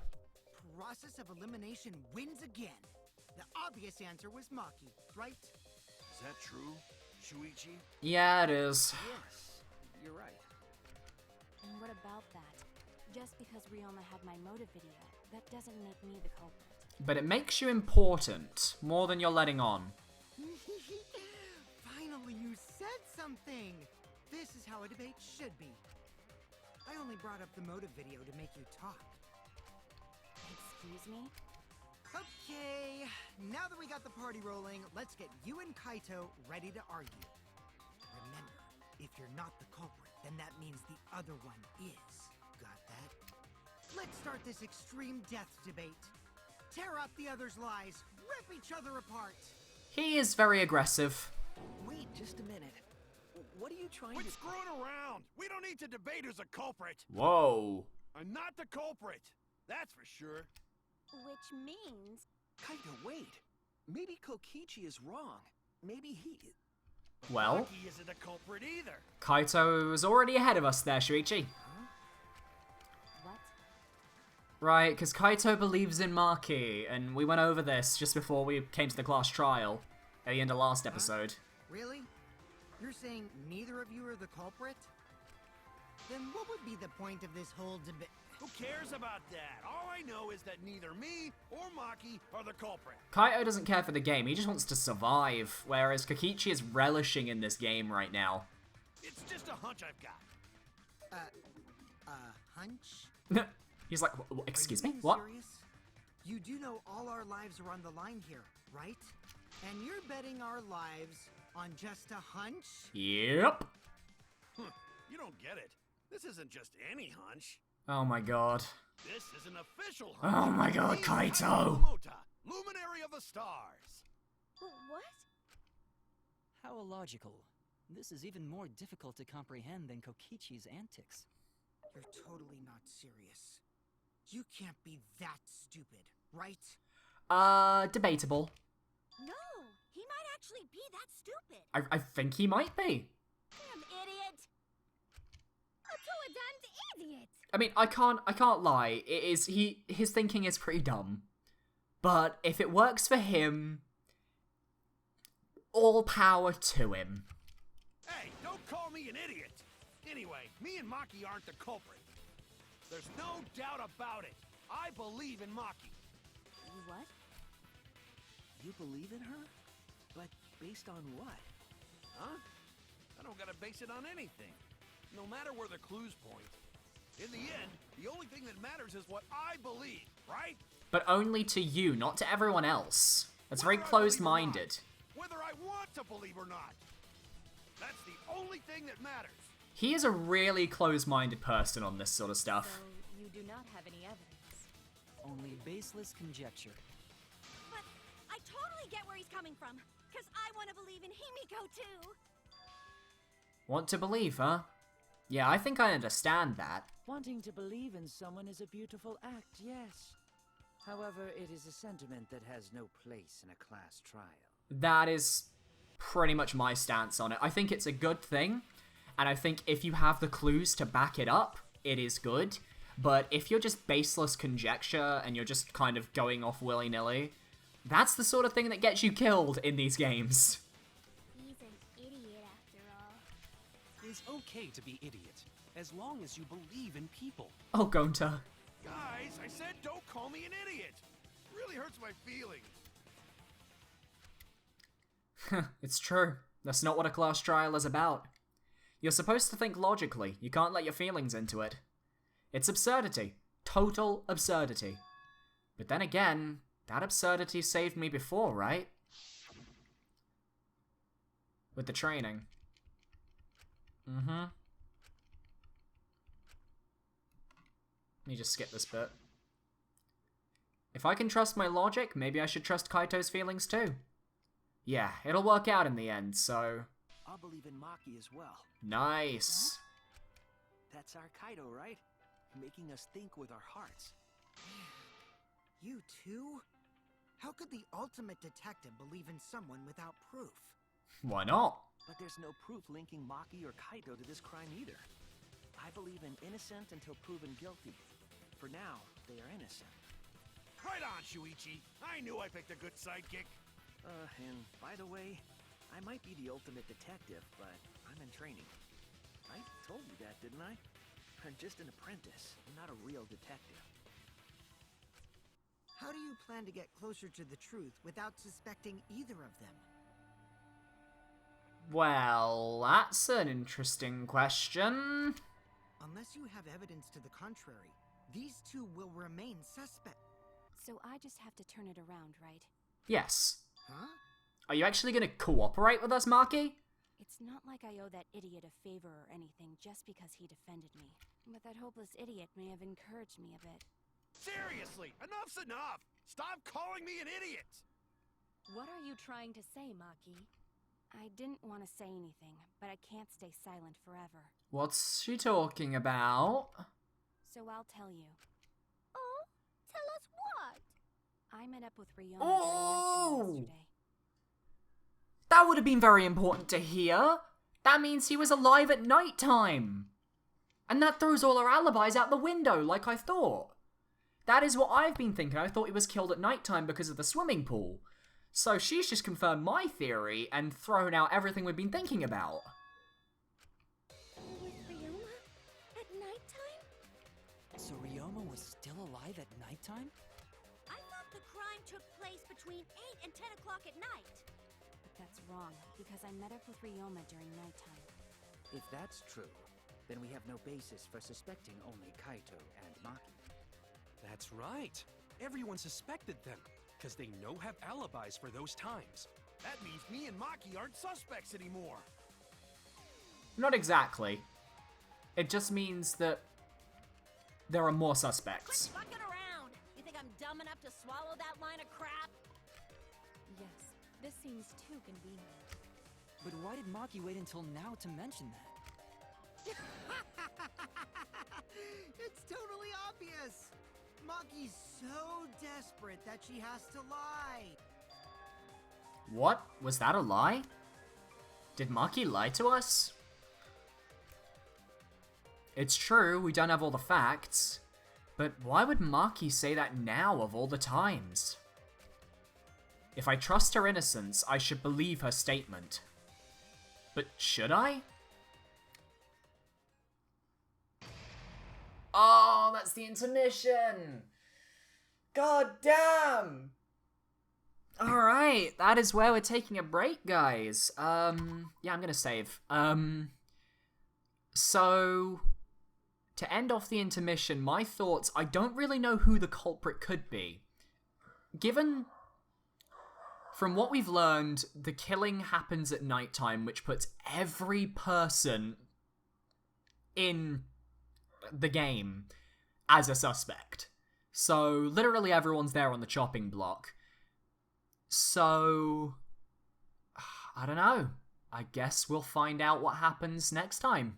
[SPEAKER 4] Process of elimination wins again. The obvious answer was Maki, right?
[SPEAKER 8] Is that true, Shuichi?
[SPEAKER 1] Yeah, it is.
[SPEAKER 12] Yes, you're right.
[SPEAKER 11] And what about that? Just because Ryoma had my motive video, that doesn't make me the culprit.
[SPEAKER 1] But it makes you important, more than you're letting on.
[SPEAKER 4] Finally, you said something! This is how a debate should be. I only brought up the motive video to make you talk.
[SPEAKER 11] Excuse me?
[SPEAKER 4] Okay, now that we got the party rolling, let's get you and Kaito ready to argue. Remember, if you're not the culprit, then that means the other one is. Got that? Let's start this extreme death debate. Tear up the other's lies. Rip each other apart.
[SPEAKER 1] He is very aggressive.
[SPEAKER 12] Wait just a minute. What are you trying
[SPEAKER 8] Quit
[SPEAKER 12] to...
[SPEAKER 8] screwing around! We don't need to debate who's a culprit!
[SPEAKER 1] Whoa.
[SPEAKER 8] I'm not the culprit! That's for sure.
[SPEAKER 11] Which means...
[SPEAKER 12] Kaito, wait. Maybe Kokichi is wrong. Maybe he...
[SPEAKER 1] Well,
[SPEAKER 8] Maki isn't a culprit either.
[SPEAKER 1] Kaito's already ahead of us there, Shuichi.
[SPEAKER 11] What?
[SPEAKER 1] Right, because Kaito believes in Maki, and we went over this just before we came to the class trial at the end of last episode.
[SPEAKER 4] Really? You're saying neither of you are the culprit? Then what would be the point of this whole debate?
[SPEAKER 8] Who cares about that? All I know is that neither me or Maki are the culprit.
[SPEAKER 1] Kaito doesn't care for the game, he just wants to survive, whereas Kokichi is relishing in this game right now.
[SPEAKER 8] It's just a hunch I've got.
[SPEAKER 4] Hunch?
[SPEAKER 1] He's like, excuse
[SPEAKER 4] Are you
[SPEAKER 1] me,
[SPEAKER 4] being
[SPEAKER 1] what?
[SPEAKER 4] serious? You do know all our lives are on the line here, right? And you're betting our lives on just a hunch?
[SPEAKER 1] Yep.
[SPEAKER 8] You don't get it. This isn't just any hunch.
[SPEAKER 1] Oh my god.
[SPEAKER 8] This is an official hunch.
[SPEAKER 1] Oh my god,
[SPEAKER 8] Me,
[SPEAKER 1] Kaito!
[SPEAKER 8] Mota, luminary of the stars.
[SPEAKER 11] What?
[SPEAKER 9] How illogical. This is even more difficult to comprehend than Kokichi's antics.
[SPEAKER 4] You're totally not serious. You can't be that stupid, right?
[SPEAKER 1] Debatable.
[SPEAKER 5] No, he might actually be that stupid.
[SPEAKER 1] I think he might be.
[SPEAKER 5] Damn idiot.
[SPEAKER 2] A damned idiot!
[SPEAKER 1] I mean, I can't lie. His thinking is pretty dumb. But if it works for him, all power to him.
[SPEAKER 8] Hey, don't call me an idiot. Anyway, me and Maki aren't the culprit. There's no doubt about it. I believe in Maki.
[SPEAKER 11] You what?
[SPEAKER 12] You believe in her? But based on what?
[SPEAKER 8] Huh? I don't gotta base it on anything. No matter where the clues point. In the end, the only thing that matters is what I believe, right?
[SPEAKER 1] But only to you, not to everyone else. That's very
[SPEAKER 8] Whether I believe or
[SPEAKER 1] closed-minded.
[SPEAKER 8] not, whether I want to believe or not. That's the only thing that matters.
[SPEAKER 1] He is a really closed-minded person on this sort of stuff.
[SPEAKER 11] So, you do not have any evidence.
[SPEAKER 9] Only baseless conjecture.
[SPEAKER 5] But I totally get where he's coming from, because I want to believe in Himiko too.
[SPEAKER 1] Want to believe, huh? Yeah, I think I understand that.
[SPEAKER 6] Wanting to believe in someone is a beautiful act, yes. However, it is a sentiment that has no place in a class trial.
[SPEAKER 1] That is pretty much my stance on it. I think it's a good thing, and I think if you have the clues to back it up, it is good. But if you're just baseless conjecture and you're just kind of going off willy-nilly, that's the sort of thing that gets you killed in these games.
[SPEAKER 7] He's an idiot after all.
[SPEAKER 10] It's okay to be idiot, as long as you believe in people.
[SPEAKER 1] Oh, Gonta.
[SPEAKER 8] Guys, I said don't call me an idiot. It really hurts my feelings.
[SPEAKER 1] It's true. That's not what a class trial is about. You're supposed to think logically. You can't let your feelings into it. It's absurdity. Total absurdity. But then again, that absurdity saved me before, right? With the training. Mm-hmm. Let me just skip this bit. If I can trust my logic, maybe I should trust Kaito's feelings too. Yeah, it'll work out in the end, so...
[SPEAKER 12] I'll believe in Maki as well.
[SPEAKER 1] Nice.
[SPEAKER 12] That's our Kaito, right? Making us think with our hearts.
[SPEAKER 4] You too? How could the ultimate detective believe in someone without proof?
[SPEAKER 1] Why not?
[SPEAKER 12] But there's no proof linking Maki or Kaito to this crime either. I believe in innocent until proven guilty. For now, they are innocent.
[SPEAKER 8] Right on, Shuichi. I knew I picked a good sidekick.
[SPEAKER 12] And by the way, I might be the ultimate detective, but I'm in training. I told you that, didn't I? I'm just an apprentice. I'm not a real detective.
[SPEAKER 4] How do you plan to get closer to the truth without suspecting either of them?
[SPEAKER 1] Well, that's an interesting question.
[SPEAKER 4] Unless you have evidence to the contrary, these two will remain suspect.
[SPEAKER 11] So I just have to turn it around, right?
[SPEAKER 1] Yes.
[SPEAKER 4] Huh?
[SPEAKER 1] Are you actually going to cooperate with us, Maki?
[SPEAKER 11] It's not like I owe that idiot a favor or anything just because he defended me. But that hopeless idiot may have encouraged me a bit.
[SPEAKER 8] Seriously, enough's enough! Stop calling me an idiot!
[SPEAKER 11] What are you trying to say, Maki? I didn't want to say anything, but I can't stay silent forever.
[SPEAKER 1] What's she talking about?
[SPEAKER 11] So I'll tell you.
[SPEAKER 2] Oh, tell us what?
[SPEAKER 11] I met up with Ryoma during nighttime yesterday.
[SPEAKER 1] That would have been very important to hear. That means he was alive at nighttime. And that throws all our alibis out the window, like I thought. That is what I've been thinking. I thought he was killed at nighttime because of the swimming pool. So she's just confirmed my theory and thrown out everything we've been thinking about.
[SPEAKER 2] With Ryoma? At nighttime?
[SPEAKER 9] So Ryoma was still alive at nighttime?
[SPEAKER 5] I thought the crime took place between 8 and 10 o'clock at night.
[SPEAKER 11] But that's wrong, because I met up with Ryoma during nighttime.
[SPEAKER 6] If that's true, then we have no basis for suspecting only Kaito and Maki.
[SPEAKER 10] That's right. Everyone suspected them, because they have alibis for those times.
[SPEAKER 8] That means me and Maki aren't suspects anymore.
[SPEAKER 1] Not exactly. It just means that there are more suspects.
[SPEAKER 3] Quit fucking around! You think I'm dumb enough to swallow that line of crap?
[SPEAKER 11] Yes, this seems too convenient.
[SPEAKER 9] But why did Maki wait until now to mention that?
[SPEAKER 4] It's totally obvious! Maki's so desperate that she has to lie.
[SPEAKER 1] What? Was that a lie? Did Maki lie to us? It's true, we don't have all the facts. But why would Maki say that now of all the times? If I trust her innocence, I should believe her statement. But should I? Oh, that's the intermission! God damn! Alright, that is where we're taking a break, guys. Yeah, I'm gonna save. So, to end off the intermission, my thoughts, I don't really know who the culprit could be. Given, from what we've learned, the killing happens at nighttime, which puts every person in the game as a suspect. So, literally everyone's there on the chopping block. So, I don't know. I guess we'll find out what happens next time.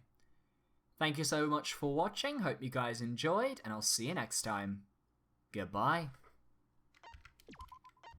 [SPEAKER 1] Thank you so much for watching. Hope you guys enjoyed, and I'll see you next time. Goodbye.